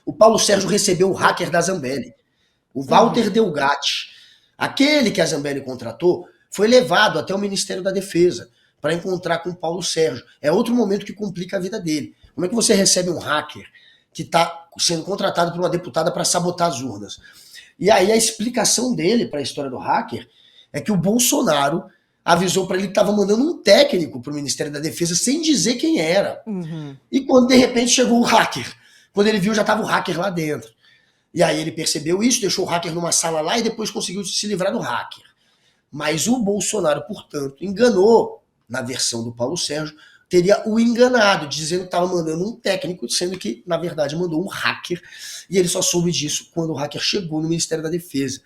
O Paulo Sérgio recebeu o hacker da Zambelli. O Walter Delgatti. Aquele que a Zambelli contratou foi levado até o Ministério da Defesa para encontrar com o Paulo Sérgio. É outro momento que complica a vida dele. Como é que você recebe um hacker que está sendo contratado por uma deputada para sabotar as urnas? E aí a explicação dele para a história do hacker é que o Bolsonaro avisou para ele que estava mandando um técnico para o Ministério da Defesa sem dizer quem era. E quando de repente chegou o hacker, quando ele viu já estava o hacker lá dentro. E aí ele percebeu isso, deixou o hacker numa sala lá e depois conseguiu se livrar do hacker. Mas o Bolsonaro, portanto, enganou, na versão do Paulo Sérgio, teria o enganado, dizendo que estava mandando um técnico, sendo que, na verdade, mandou um hacker. E ele só soube disso quando o hacker chegou no Ministério da Defesa.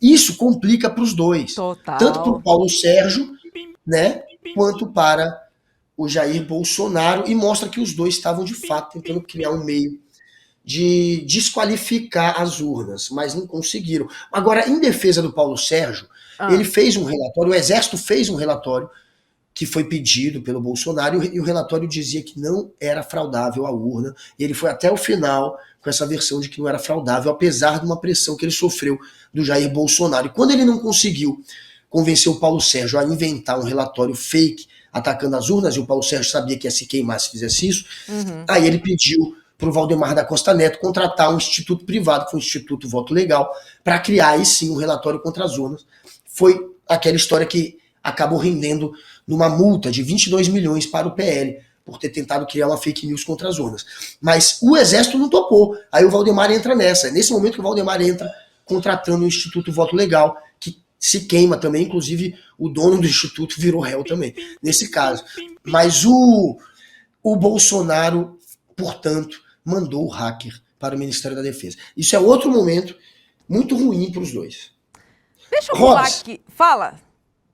Isso complica para os dois.
Total.
Tanto para o Paulo Sérgio, né, quanto para o Jair Bolsonaro. E mostra que os dois estavam, de fato, tentando criar um meio de desqualificar as urnas, mas não conseguiram. Agora, em defesa do Paulo Sérgio, ele fez um relatório, o Exército fez um relatório que foi pedido pelo Bolsonaro, e o relatório dizia que não era fraudável a urna, e ele foi até o final com essa versão de que não era fraudável, apesar de uma pressão que ele sofreu do Jair Bolsonaro. E quando ele não conseguiu convencer o Paulo Sérgio a inventar um relatório fake atacando as urnas, e o Paulo Sérgio sabia que ia se queimar se fizesse isso, aí ele pediu para o Valdemar da Costa Neto contratar um instituto privado, que foi o Instituto Voto Legal, para criar aí sim um relatório contra as urnas. Foi aquela história que acabou rendendo numa multa de 22 milhões para o PL, por ter tentado criar uma fake news contra as urnas. Mas o Exército não topou. Aí o Valdemar entra nessa. É nesse momento que o Valdemar entra contratando o Instituto Voto Legal, que se queima também, inclusive o dono do Instituto virou réu também, nesse caso. Mas o Bolsonaro, portanto, mandou o hacker para o Ministério da Defesa. Isso é outro momento muito ruim para os dois.
Deixa eu pular aqui. Fala.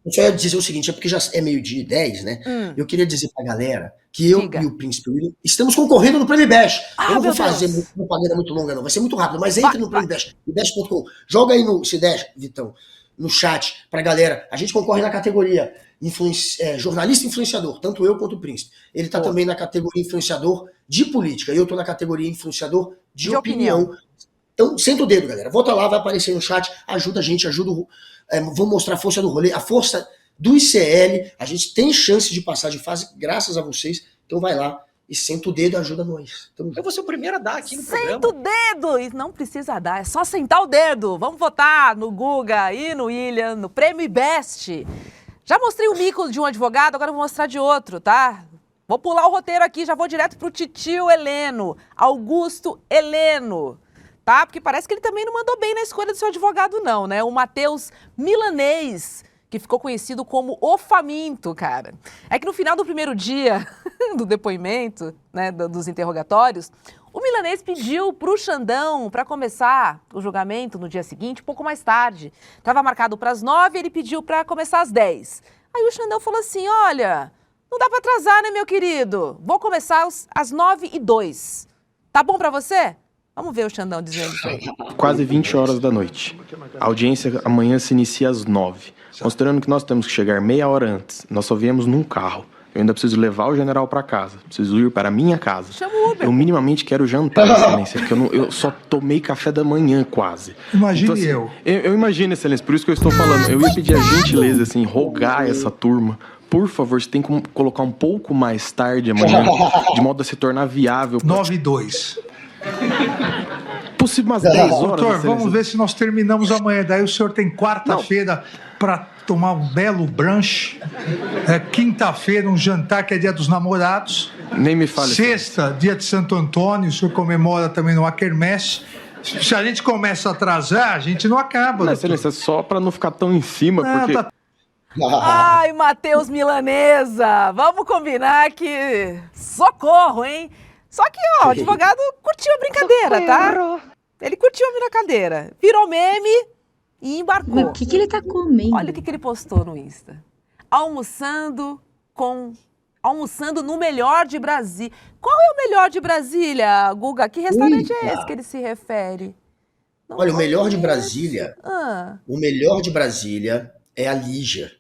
Eu só ia dizer o seguinte, é porque já é 12h10, né? Eu queria dizer pra galera que eu e o Príncipe William estamos concorrendo no Prêmio Bash. Eu não vou fazer propaganda muito longa, não. Vai ser muito rápido, mas entre no Prêmio Bash, bash.com. Joga aí no Cidesh, Vitão, no chat pra galera. A gente concorre na categoria jornalista influenciador, tanto eu quanto o Príncipe. Ele tá também na categoria influenciador de política, e eu tô na categoria influenciador de opinião. Então, senta o dedo, galera. Volta lá, vai aparecer no chat, ajuda a gente, vamos mostrar a força do rolê, a força do ICL. A gente tem chance de passar de fase graças a vocês. Então vai lá e senta o dedo e ajuda nós.
Eu vou ser o primeiro a dar aqui no programa.
Senta o dedo! E não precisa dar, é só sentar o dedo. Vamos votar no Guga e no William, no Prêmio Best. Já mostrei o mico de um advogado, agora eu vou mostrar de outro, tá? Vou pular o roteiro aqui, já vou direto pro titio Heleno, Augusto Heleno. Tá? Porque parece que ele também não mandou bem na escolha do seu advogado, não, né? O Matheus Milanês, que ficou conhecido como o Faminto, cara. É que no final do primeiro dia do depoimento, né, dos interrogatórios, o Milanês pediu pro Xandão para começar o julgamento no dia seguinte, um pouco mais tarde. Estava marcado para as 9h, ele pediu para começar às 10h. Aí o Xandão falou assim, olha, não dá para atrasar, né, meu querido? Vou começar às 9h02. Tá bom para você? Vamos ver o Xandão dizendo isso aí.
Quase 20 horas da noite. A audiência amanhã se inicia às 9h. Considerando que nós temos que chegar meia hora antes, nós só viemos num carro. Eu ainda preciso levar o general para casa. Preciso ir para a minha casa.
Chama o Uber.
Eu minimamente quero jantar, excelência, porque eu só tomei café da manhã quase.
Imagine
então, assim, eu imagino, excelência, por isso que eu estou falando. Eu ia pedir a gentileza, assim, rogar essa turma. Por favor, você tem que colocar um pouco mais tarde amanhã, de modo a se tornar viável.
9h02.
Possível umas 10 horas.
Doutor, vamos ver se nós terminamos amanhã. Daí o senhor tem quarta-feira para tomar um belo brunch. Quinta-feira, um jantar que é dia dos namorados.
Nem me fale.
Sexta, dia de Santo Antônio. O senhor comemora também no Quermesse. Se a gente começa a atrasar, a gente não acaba.
Não, excelência, só para não ficar tão em cima, porque...
Ai, Matheus Milanesa, vamos combinar que... Socorro, hein? Só que, ó, o advogado curtiu a brincadeira, tá? Ele curtiu a brincadeira. Virou meme e embarcou.
Mas o que ele tá comendo?
Olha o que ele postou no Insta. Almoçando no melhor de Brasília. Qual é o melhor de Brasília, Guga? Que restaurante é esse que ele se refere?
Olha, o melhor de Brasília... O melhor de Brasília é a Lígia.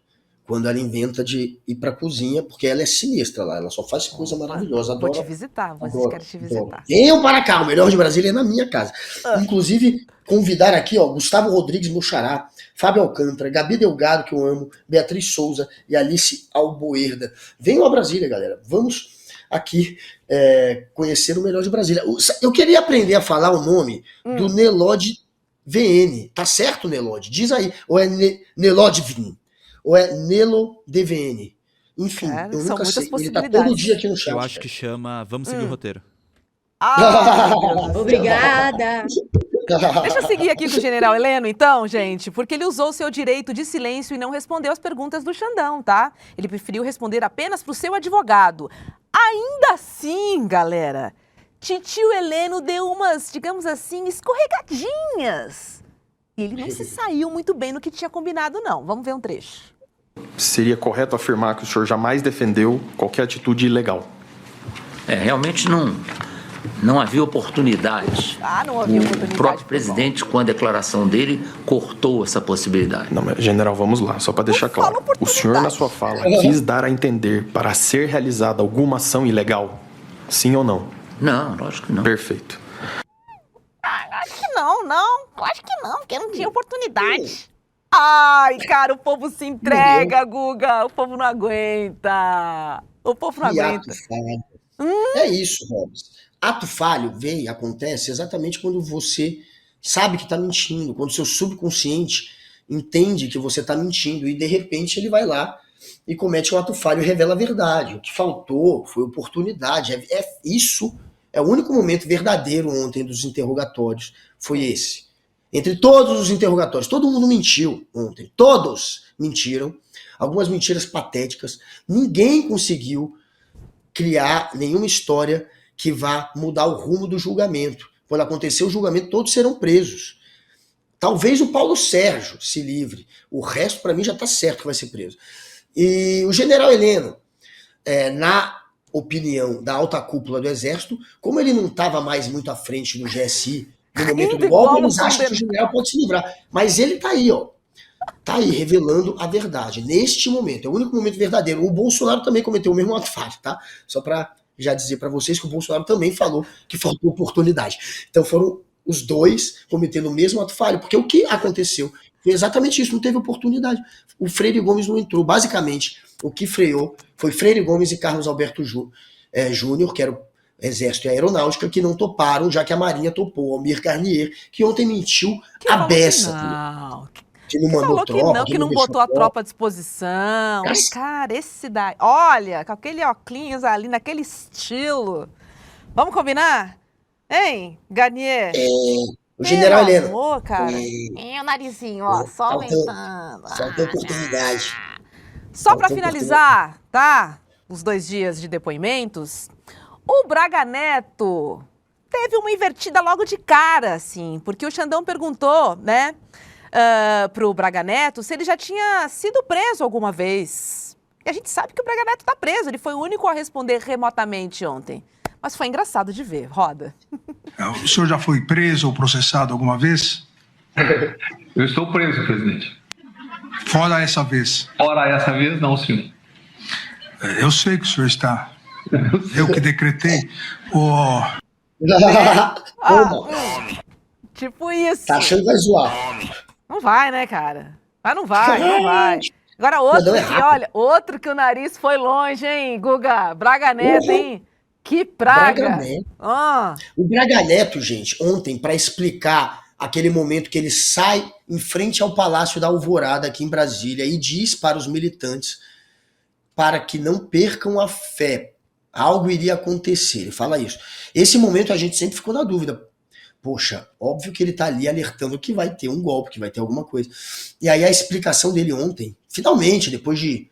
Quando ela inventa de ir pra cozinha, porque ela é sinistra lá, ela só faz coisa maravilhosa.
Vou te visitar, vocês querem te visitar.
Venham para cá, o melhor de Brasília é na minha casa. Inclusive, convidar aqui, ó, Gustavo Rodrigues, meu xará, Fábio Alcântara, Gabi Delgado, que eu amo, Beatriz Souza e Alice Alboerda. Venham a Brasília, galera. Vamos aqui conhecer o melhor de Brasília. Eu queria aprender a falar o nome do Nelod VN. Tá certo, Nelod? Diz aí. Ou é Nelod VN? Ou é Nelo DVN? Enfim,
cara,
eu
são
nunca sei.
Ele
tá todo dia aqui no chat.
Eu acho que chama Vamos Seguir o Roteiro.
Obrigada.
Deixa eu seguir aqui com o general Heleno, então, gente, porque ele usou seu direito de silêncio e não respondeu as perguntas do Xandão, tá? Ele preferiu responder apenas pro seu advogado. Ainda assim, galera, titio Heleno deu umas, digamos assim, escorregadinhas. E ele não se saiu muito bem no que tinha combinado, não. Vamos ver um trecho.
Seria correto afirmar que o senhor jamais defendeu qualquer atitude ilegal?
Realmente não havia oportunidade.
Não havia oportunidade.
O próprio presidente, com a declaração dele, cortou essa possibilidade.
Não, mas, general, vamos lá, só para deixar claro. O senhor, na sua fala, quis dar a entender para ser realizada alguma ação ilegal? Sim ou não?
Não, lógico que não.
Perfeito.
Acho que não, porque não tinha oportunidade. Ai, cara, o povo se entrega, Guga, o povo não aguenta.
É isso, Robson. Ato falho acontece exatamente quando você sabe que tá mentindo, quando seu subconsciente entende que você tá mentindo e de repente ele vai lá e comete um ato falho e revela a verdade. O que faltou foi oportunidade. Isso é o único momento verdadeiro ontem dos interrogatórios, foi esse. Entre todos os interrogatórios, todo mundo mentiu ontem. Todos mentiram. Algumas mentiras patéticas. Ninguém conseguiu criar nenhuma história que vá mudar o rumo do julgamento. Quando acontecer o julgamento, todos serão presos. Talvez o Paulo Sérgio se livre. O resto, para mim, já está certo que vai ser preso. E o general Heleno, na opinião da alta cúpula do Exército, como ele não estava mais muito à frente do GSI no momento do golpe, eles acham que o general pode se livrar. Mas ele está aí, ó. Está aí, revelando a verdade. Neste momento, é o único momento verdadeiro. O Bolsonaro também cometeu o mesmo ato falho, tá? Só para já dizer para vocês que o Bolsonaro também falou que faltou oportunidade. Então foram os dois cometendo o mesmo ato falho, porque o que aconteceu foi exatamente isso, não teve oportunidade. O Freire Gomes não entrou. Basicamente, o que freou foi Freire Gomes e Carlos Alberto Júnior, que era o Exército e a Aeronáutica, que não toparam, já que a Marinha topou. Almir Garnier, que ontem mentiu a beça. Que não mandou
falou
tropa,
que não botou a tropa à disposição. Cara, esse daí... Olha, com aquele óculos ali, naquele estilo. Vamos combinar? Hein, Garnier?
O general Heleno.
Amor, cara.
O narizinho, ó, só aumentando.
Faltou oportunidade.
Só para finalizar, tá? Os 2 dias de depoimentos, o Braga Neto teve uma invertida logo de cara, assim, porque o Xandão perguntou, né, pro Braga Neto se ele já tinha sido preso alguma vez. E a gente sabe que o Braga Neto tá preso, ele foi o único a responder remotamente ontem. Mas foi engraçado de ver. Roda.
O senhor já foi preso ou processado alguma vez?
Eu estou preso, presidente.
Fora essa vez?
Fora essa vez, não, senhor.
Eu sei que o senhor está. Eu que decretei.
Tipo isso.
Tá achando que vai zoar.
Não vai, né, cara? Mas não vai. Agora outro que o nariz foi longe, hein, Guga? Braga Neto, hein? Que praga!
O Braga Neto, gente, ontem, para explicar aquele momento que ele sai em frente ao Palácio da Alvorada aqui em Brasília e diz para os militantes para que não percam a fé. Algo iria acontecer, ele fala isso. Esse momento a gente sempre ficou na dúvida. Poxa, óbvio que ele tá ali alertando que vai ter um golpe, que vai ter alguma coisa. E aí a explicação dele ontem, finalmente, depois de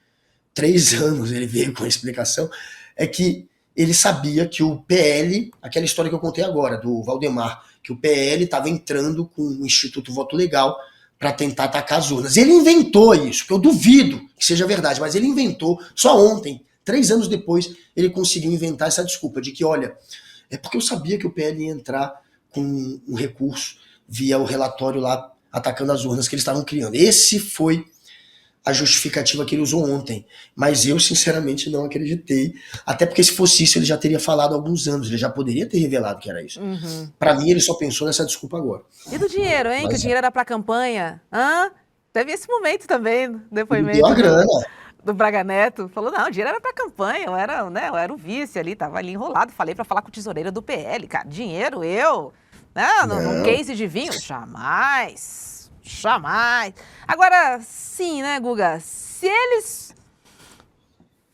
3 anos ele veio com a explicação, é que ele sabia que o PL, aquela história que eu contei agora, do Valdemar, que o PL estava entrando com o Instituto Voto Legal para tentar atacar as urnas. Ele inventou isso, que eu duvido que seja verdade, mas ele inventou, só ontem, 3 anos depois, ele conseguiu inventar essa desculpa de que, olha, é porque eu sabia que o PL ia entrar com um recurso via o relatório lá atacando as urnas que eles estavam criando. Esse foi a justificativa que ele usou ontem, mas eu sinceramente não acreditei, até porque se fosse isso ele já teria falado há alguns anos, ele já poderia ter revelado que era isso. Pra mim ele só pensou nessa desculpa agora.
E do dinheiro, hein? Mas que o dinheiro era pra campanha. Teve esse momento também, depoimento.
Deu a grana.
Do Braga Neto, falou, não, o dinheiro era pra campanha, eu era o vice ali, tava ali enrolado, falei pra falar com o tesoureiro do PL, cara, dinheiro, num case de vinho, jamais. Agora, sim, né, Guga, se eles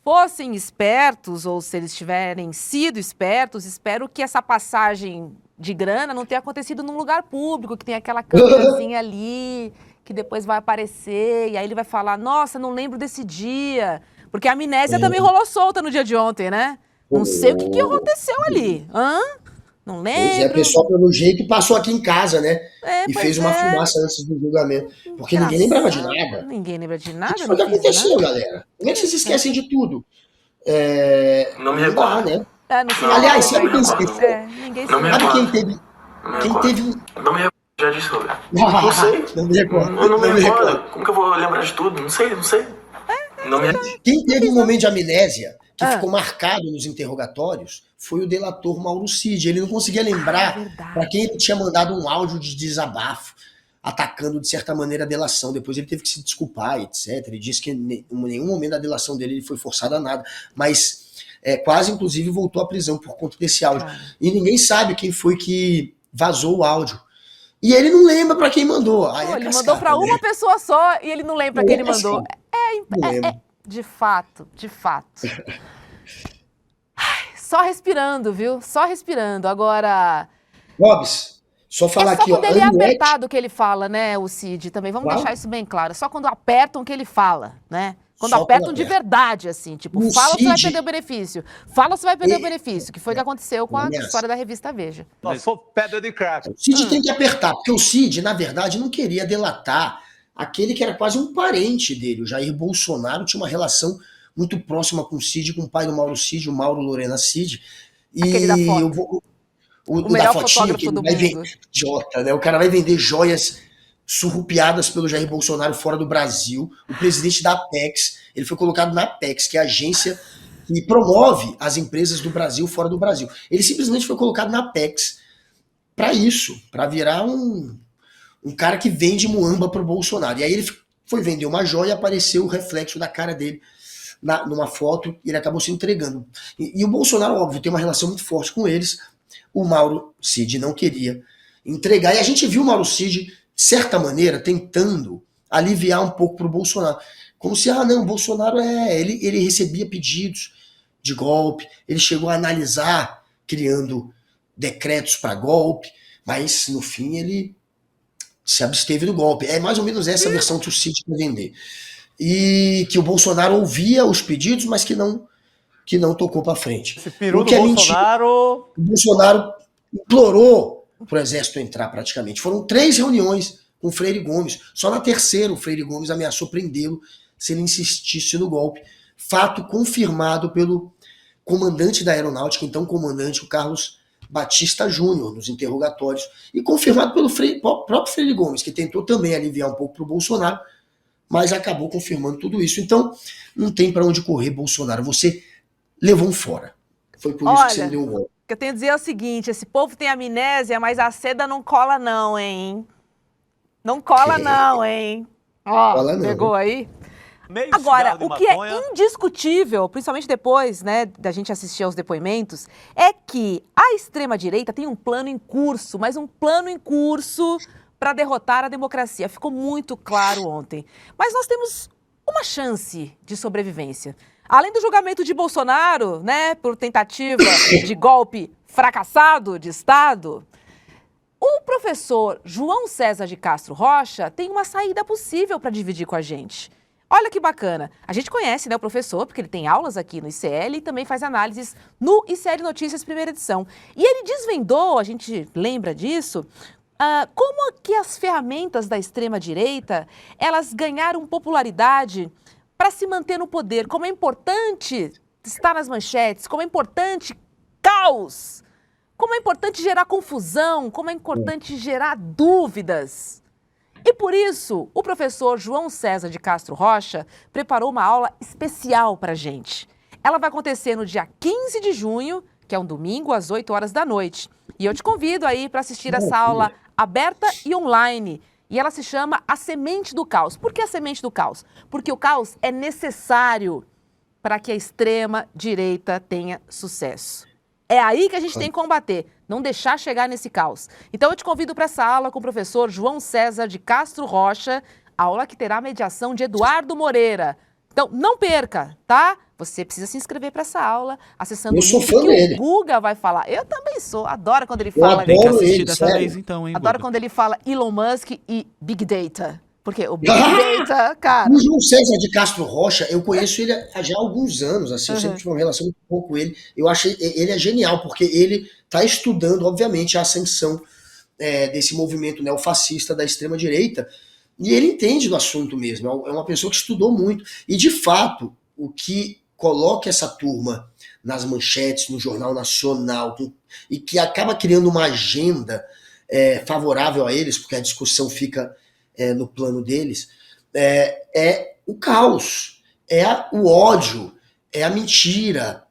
fossem espertos, ou se eles tiverem sido espertos, espero que essa passagem de grana não tenha acontecido num lugar público, que tem aquela câmerazinha ali, que depois vai aparecer, e aí ele vai falar, nossa, não lembro desse dia, porque a amnésia também rolou solta no dia de ontem, né? Não sei o que aconteceu ali, não lembro.
Pois é, pessoal, pelo jeito, passou aqui em casa, né? E fez uma fumaça antes do julgamento. Porque ninguém lembrava de nada.
Ninguém lembra de nada.
O que aconteceu, galera? Como é que vocês esquecem de tudo?
Não me recordo.
Né? Aliás, sabe quem esqueceu? Sabe quem teve...
Não me recordo, já disse, Roberto.
Não sei. Não me recordo.
Eu não me recordo. Como que eu vou lembrar de tudo? Não sei.
Quem teve um momento de amnésia que ficou marcado nos interrogatórios foi o delator Mauro Cid. Ele não conseguia lembrar para quem ele tinha mandado um áudio de desabafo, atacando de certa maneira a delação. Depois ele teve que se desculpar, etc. Ele disse que em nenhum momento da delação dele ele foi forçado a nada. Mas quase, inclusive, voltou à prisão por conta desse áudio. E ninguém sabe quem foi que vazou o áudio. E ele não lembra para quem mandou. Aí
ele mandou para uma pessoa só e ele não lembra para quem ele mandou. De fato, de fato. Só respirando, viu? Só respirando. Agora...
Hobbs, só falar
é só
aqui, ó.
quando ele é apertado que ele fala, né, o Cid, também. Vamos
Claro.
deixar isso bem claro. É só quando apertam que ele fala, né? Quando
Só
apertam
quando
de
aperta.
verdade, assim. Tipo,
O
fala ou você vai
Cid-
perder o benefício. Fala ou você vai perder o benefício. Que foi o que aconteceu com a
Ameaça.
história da revista Veja.
Passou pedra de crack.
O Cid tem que apertar, porque o Cid, na verdade, não queria delatar aquele que era quase um parente dele. O Jair Bolsonaro tinha uma relação muito próxima com o Cid, com o pai do Mauro Cid, o Mauro Lorena Cid. E
Aquele da foto.
o
O melhor
da fotinha,
fotógrafo
que ele
do
vai
mundo.
vender, idiota, né? O cara vai vender joias surrupiadas pelo Jair Bolsonaro fora do Brasil. O presidente da Apex, ele foi colocado na Apex, que é a agência que promove as empresas do Brasil fora do Brasil. Ele simplesmente foi colocado na Apex para isso, para virar um cara que vende muamba pro Bolsonaro. E aí ele foi vender uma joia e apareceu o reflexo da cara dele numa foto e ele acabou se entregando. E o Bolsonaro, óbvio, tem uma relação muito forte com eles. O Mauro Cid não queria entregar. E a gente viu o Mauro Cid, de certa maneira, tentando aliviar um pouco pro Bolsonaro. Como se, não, o Bolsonaro ele recebia pedidos de golpe, ele chegou a analisar, criando decretos para golpe, mas no fim ele se absteve do golpe. É mais ou menos essa versão que o Cid quer vender. E que o Bolsonaro ouvia os pedidos, mas que não tocou para frente.
Esse peru do
é
Bolsonaro...
O Bolsonaro implorou pro exército entrar praticamente. Foram 3 reuniões com o Freire Gomes. Só na terceira o Freire Gomes ameaçou prendê-lo se ele insistisse no golpe. Fato confirmado pelo comandante da aeronáutica, então comandante, o Carlos Batista Júnior, nos interrogatórios. E confirmado pelo próprio Freire Gomes, que tentou também aliviar um pouco pro Bolsonaro, mas acabou confirmando tudo isso. Então, não tem para onde correr, Bolsonaro. Você levou um fora. Foi por isso que você deu um golpe.
O que eu tenho a dizer é o seguinte, esse povo tem amnésia, mas a seda não cola não, hein? Não cola não, hein? Ó,
Cola não.
pegou aí?
Meio
Agora,
cigarro de
o que
maconha.
é indiscutível, principalmente depois, né, da gente assistir aos depoimentos, é que a extrema-direita tem um plano em curso, mas um plano em curso para derrotar a democracia. Ficou muito claro ontem. Mas nós temos uma chance de sobrevivência. Além do julgamento de Bolsonaro, né, por tentativa de golpe fracassado de Estado, o professor João César de Castro Rocha tem uma saída possível para dividir com a gente. Olha que bacana. A gente conhece, né, o professor, porque ele tem aulas aqui no ICL e também faz análises no ICL Notícias, primeira edição. E ele desvendou, a gente lembra disso, como que as ferramentas da extrema-direita, elas ganharam popularidade para se manter no poder, como é importante estar nas manchetes, como é importante caos, como é importante gerar confusão, como é importante gerar dúvidas. E por isso, o professor João César de Castro Rocha preparou uma aula especial para a gente. Ela vai acontecer no dia 15 de junho, que é um domingo, às 8 horas da noite. E eu te convido aí para assistir essa aula aberta e online. E ela se chama A Semente do Caos. Por que a Semente do Caos? Porque o caos é necessário para que a extrema-direita tenha sucesso. É aí que a gente tem que combater, não deixar chegar nesse caos. Então eu te convido para essa aula com o professor João César de Castro Rocha, aula que terá a mediação de Eduardo Moreira. Então não perca, tá? Você precisa se inscrever para essa aula, acessando o link que o Guga vai falar. Eu também sou, adoro quando ele fala.
Tem que assistir dessa vez então, hein,
Adoro
Guga?
quando ele fala Elon Musk e Big Data. Porque o Big Data, cara...
O João César de Castro Rocha, eu conheço ele há já alguns anos, assim, eu sempre tive uma relação muito boa com ele. Eu achei ele é genial, porque ele está estudando, obviamente, a ascensão desse movimento neofascista da extrema-direita, e ele entende do assunto mesmo, é uma pessoa que estudou muito. E, de fato, o que coloca essa turma nas manchetes, no Jornal Nacional, e que acaba criando uma agenda favorável a eles, porque a discussão fica... no plano deles, é o caos, o ódio, é a mentira,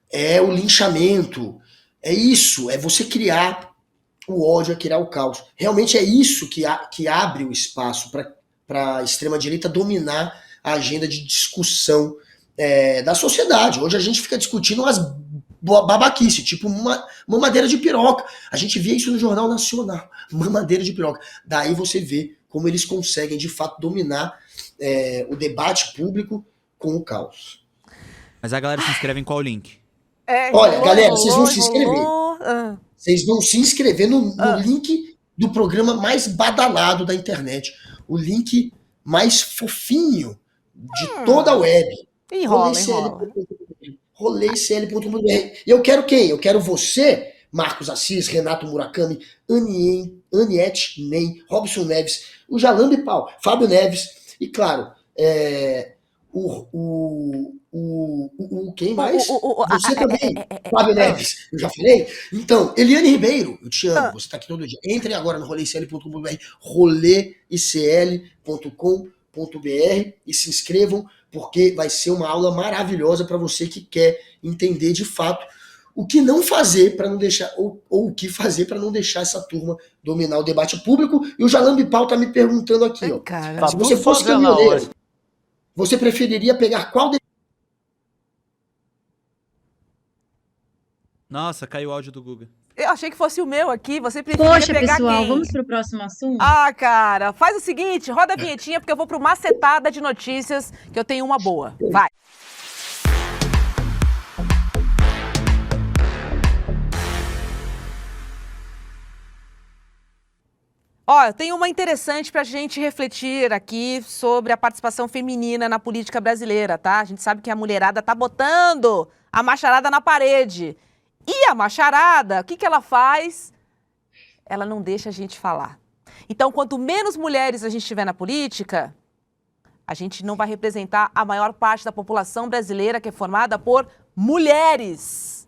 é o linchamento, é isso, é você criar o ódio, é criar o caos. Realmente é isso que abre o espaço para a extrema-direita dominar a agenda de discussão da sociedade. Hoje a gente fica discutindo umas babaquice, tipo mamadeira de piroca. A gente via isso no Jornal Nacional, mamadeira de piroca. Daí você vê como eles conseguem, de fato, dominar o debate público com o caos.
Mas a galera se inscreve em qual link?
Olha, galera, vocês vão se inscrever. Vocês vão se inscrever no link do programa mais badalado da internet. O link mais fofinho de toda a web.
Enrola.
roleicl.com.br. E eu quero quem? Eu quero você, Marcos Assis, Renato Murakami, Aniette Nem, Robson Neves, o Jalambe Pau, Fábio Neves e, claro, quem mais? Você também, Fábio Neves, eu já falei. Então, Eliane Ribeiro, eu te amo, você tá aqui todo dia. Entrem agora no roleicl.com.br, roleicl.com.br e se inscrevam, porque vai ser uma aula maravilhosa para você que quer entender de fato o que não fazer para não deixar, ou o que fazer para não deixar essa turma dominar o debate público. E o Jalambe Pau tá me perguntando aqui, ó.
Cara,
se você fosse caminhoneiro, você preferiria pegar qual...
Nossa, caiu o áudio do Guga.
Eu achei que fosse o meu aqui, você preferia
Poxa,
pegar
pessoal,
quem?
vamos pro próximo assunto?
Ah, cara, faz o seguinte, roda a vinhetinha porque eu vou pro macetada de notícias, que eu tenho uma boa. Vai. Ó, eu tenho uma interessante pra gente refletir aqui sobre a participação feminina na política brasileira, tá? A gente sabe que a mulherada tá botando a macharada na parede. E a macharada, o que ela faz? Ela não deixa a gente falar. Então, quanto menos mulheres a gente tiver na política, a gente não vai representar a maior parte da população brasileira, que é formada por mulheres.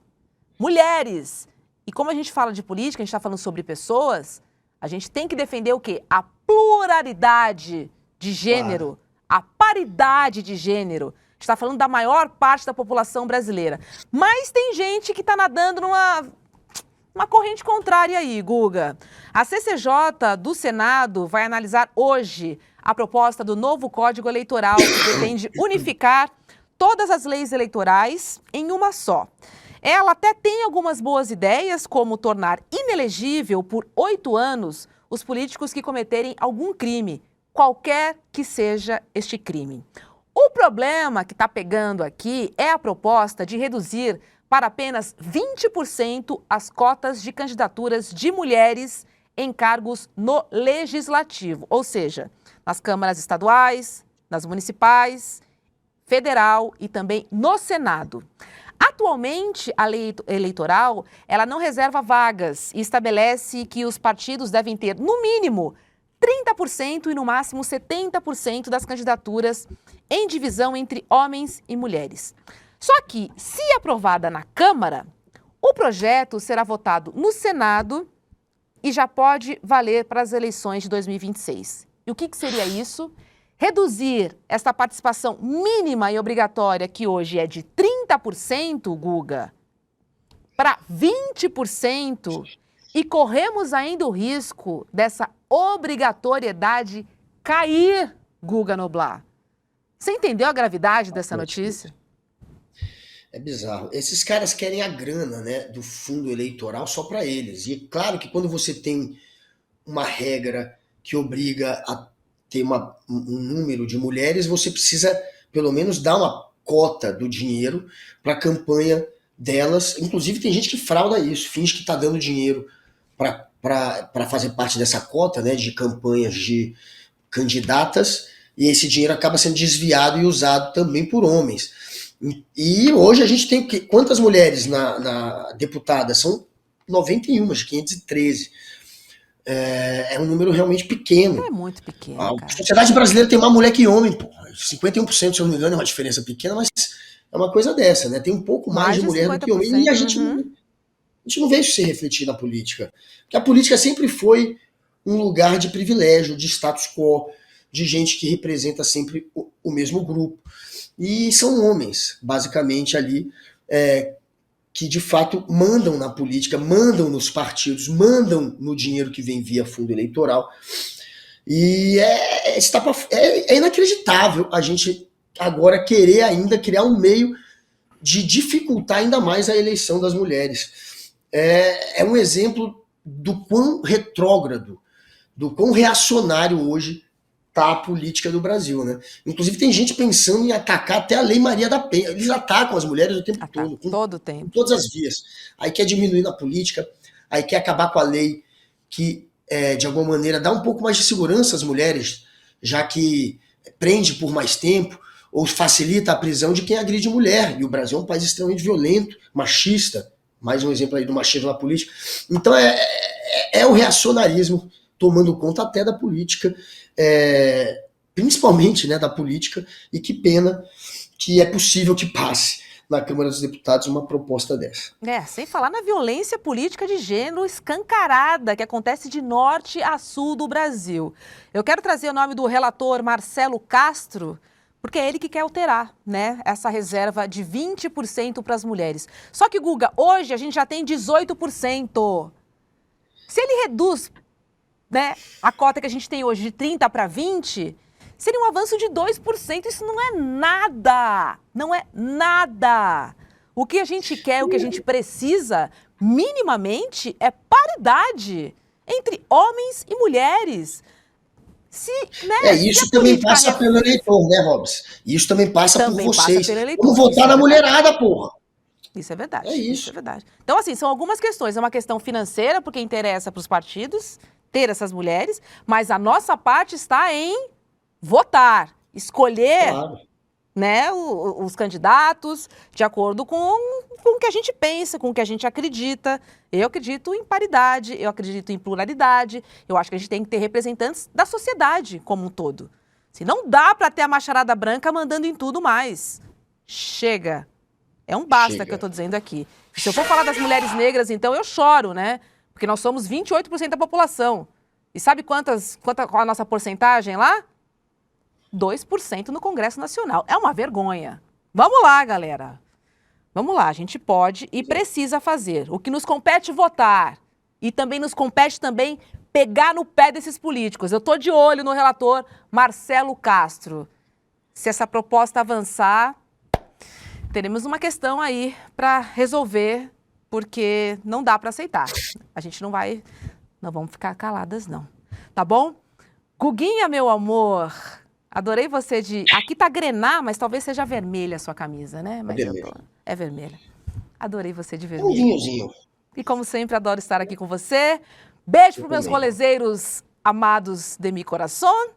Mulheres. E como a gente fala de política, a gente está falando sobre pessoas, a gente tem que defender o quê? A pluralidade de gênero, a paridade de gênero. A gente está falando da maior parte da população brasileira. Mas tem gente que está nadando numa corrente contrária aí, Guga. A CCJ do Senado vai analisar hoje a proposta do novo Código Eleitoral, que pretende unificar todas as leis eleitorais em uma só. Ela até tem algumas boas ideias, como tornar inelegível por 8 anos os políticos que cometerem algum crime, qualquer que seja este crime. O problema que está pegando aqui é a proposta de reduzir para apenas 20% as cotas de candidaturas de mulheres em cargos no legislativo, ou seja, nas câmaras estaduais, nas municipais, federal e também no Senado. Atualmente, a lei eleitoral, ela não reserva vagas e estabelece que os partidos devem ter, no mínimo, 30% e no máximo 70% das candidaturas em divisão entre homens e mulheres. Só que, se aprovada na Câmara, o projeto será votado no Senado e já pode valer para as eleições de 2026. E o que seria isso? Reduzir esta participação mínima e obrigatória, que hoje é de 30%, Guga, para 20%, e corremos ainda o risco dessa obrigatoriedade cair, Guga Noblar. Você entendeu a gravidade dessa notícia?
É bizarro. Esses caras querem a grana, né, do fundo eleitoral só para eles. E é claro que quando você tem uma regra que obriga a ter um número de mulheres, você precisa pelo menos dar uma cota do dinheiro para a campanha delas. Inclusive tem gente que frauda isso, finge que está dando dinheiro para fazer parte dessa cota, né, de campanhas de candidatas, e esse dinheiro acaba sendo desviado e usado também por homens. E hoje a gente tem quantas mulheres na deputada? São 91, de 513. É um número realmente pequeno.
É muito pequeno.
A sociedade brasileira tem mais mulher que homem, pô. 51%, se eu não me engano, é uma diferença pequena, mas é uma coisa dessa, né? Tem um pouco mais de mulher do que homem. E a gente não vê isso se refletir na política. Porque a política sempre foi um lugar de privilégio, de status quo, de gente que representa sempre o mesmo grupo. E são homens, basicamente, ali, que de fato mandam na política, mandam nos partidos, mandam no dinheiro que vem via fundo eleitoral. E é inacreditável a gente agora querer ainda criar um meio de dificultar ainda mais a eleição das mulheres. É um exemplo do quão retrógrado, do quão reacionário hoje tá a política do Brasil, né? Inclusive tem gente pensando em atacar até a Lei Maria da Penha. Eles atacam as mulheres o tempo todo.
Todo o tempo.
Com todas as vias. Aí quer diminuir na política, aí quer acabar com a lei que, de alguma maneira, dá um pouco mais de segurança às mulheres, já que prende por mais tempo, ou facilita a prisão de quem agride mulher. E o Brasil é um país extremamente violento, machista. Mais um exemplo aí do machismo na política. Então é o reacionarismo tomando conta até da política, principalmente, né, da política, e que pena que é possível que passe na Câmara dos Deputados uma proposta dessa.
Sem falar na violência política de gênero escancarada que acontece de norte a sul do Brasil. Eu quero trazer o nome do relator Marcelo Castro, porque é ele que quer alterar, né, essa reserva de 20% para as mulheres. Só que, Guga, hoje a gente já tem 18%. Se ele reduz, né, a cota que a gente tem hoje de 30 para 20, seria um avanço de 2%. Isso não é nada. Não é nada. O que a gente quer, o que a gente precisa, minimamente, é paridade entre homens e mulheres.
Isso também passa pelo eleitor, né, Robson? Isso também passa por vocês. Vamos votar na mulherada, porra.
Isso é verdade.
Isso
é verdade. Então, assim, são algumas questões. É uma questão financeira, porque interessa para os partidos ter essas mulheres, mas a nossa parte está em votar, escolher, né, os candidatos de acordo com o que a gente pensa, com o que a gente acredita. Eu acredito em paridade, eu acredito em pluralidade, eu acho que a gente tem que ter representantes da sociedade como um todo. Se não dá para ter a macharada branca mandando em tudo mais. Chega. É um basta que eu estou dizendo aqui. Se eu for falar das mulheres negras, então eu choro, né? Porque nós somos 28% da população. E sabe qual a nossa porcentagem lá? 2% no Congresso Nacional. É uma vergonha. Vamos lá, galera. Vamos lá, a gente pode e precisa fazer. O que nos compete votar. E também nos compete também pegar no pé desses políticos. Eu estou de olho no relator Marcelo Castro. Se essa proposta avançar, teremos uma questão aí para resolver, porque não dá para aceitar. A gente não vamos ficar caladas, não. Tá bom? Guguinha, meu amor, adorei você de... Aqui tá grená, mas talvez seja vermelha a sua camisa, né? Mas é vermelha. Adorei você de vermelho.
Um vinhozinho.
E como sempre, adoro estar aqui com você. Beijo para meus rolezeiros amados de mi coração.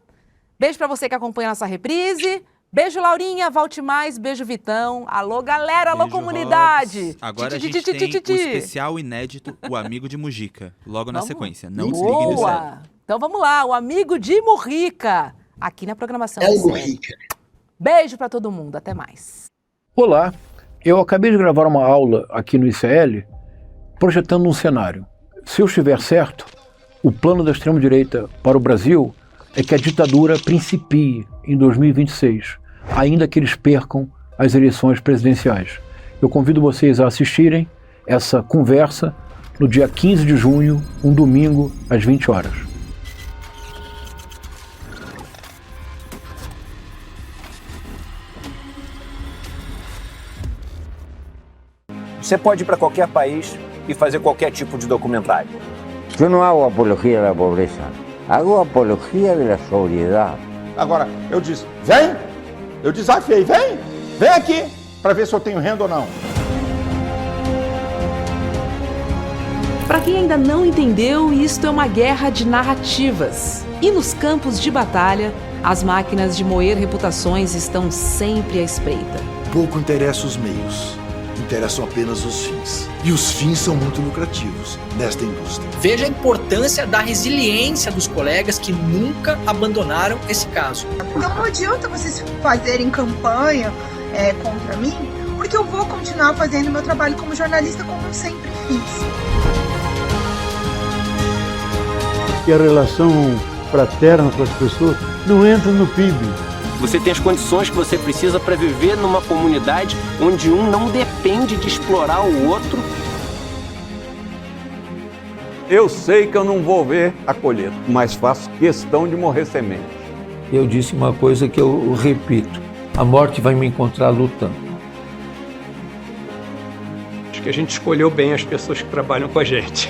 Beijo para você que acompanha a nossa reprise. Beijo, Laurinha, volte mais. Beijo, Vitão. Alô, galera, alô, comunidade.
Robs. Agora a gente tem o especial inédito, o Amigo de Mujica, logo na sequência. Não desliguem do céu.
Então vamos lá, o Amigo de Mujica, aqui na programação.
Mujica.
Beijo para todo mundo, até mais.
Olá, eu acabei de gravar uma aula aqui no ICL, projetando um cenário. Se eu estiver certo, o plano da extrema-direita para o Brasil é que a ditadura principie em 2026, ainda que eles percam as eleições presidenciais. Eu convido vocês a assistirem essa conversa no dia 15 de junho, um domingo, às 20 horas.
Você pode ir para qualquer país e fazer qualquer tipo de documentário.
Eu não hago apologia da pobreza, hago apologia da sobriedade.
Agora, eu disse, vem, eu desafiei, vem aqui, para ver se eu tenho renda ou não.
Para quem ainda não entendeu, isto é uma guerra de narrativas. E nos campos de batalha, as máquinas de moer reputações estão sempre à espreita.
Pouco interessa os meios, interessam apenas os fins. E os fins são muito lucrativos nesta indústria.
Veja a importância da resiliência dos colegas que nunca abandonaram esse caso.
Então não adianta vocês fazerem campanha contra mim, porque eu vou continuar fazendo meu trabalho como jornalista como eu sempre fiz.
E a relação fraterna com as pessoas não entra no PIB.
Você tem as condições que você precisa para viver numa comunidade onde um não depende de explorar o outro.
Eu sei que eu não vou ver a colheita, mas faço questão de morrer semente.
Eu disse uma coisa que eu repito: a morte vai me encontrar lutando.
Acho que a gente escolheu bem as pessoas que trabalham com a gente.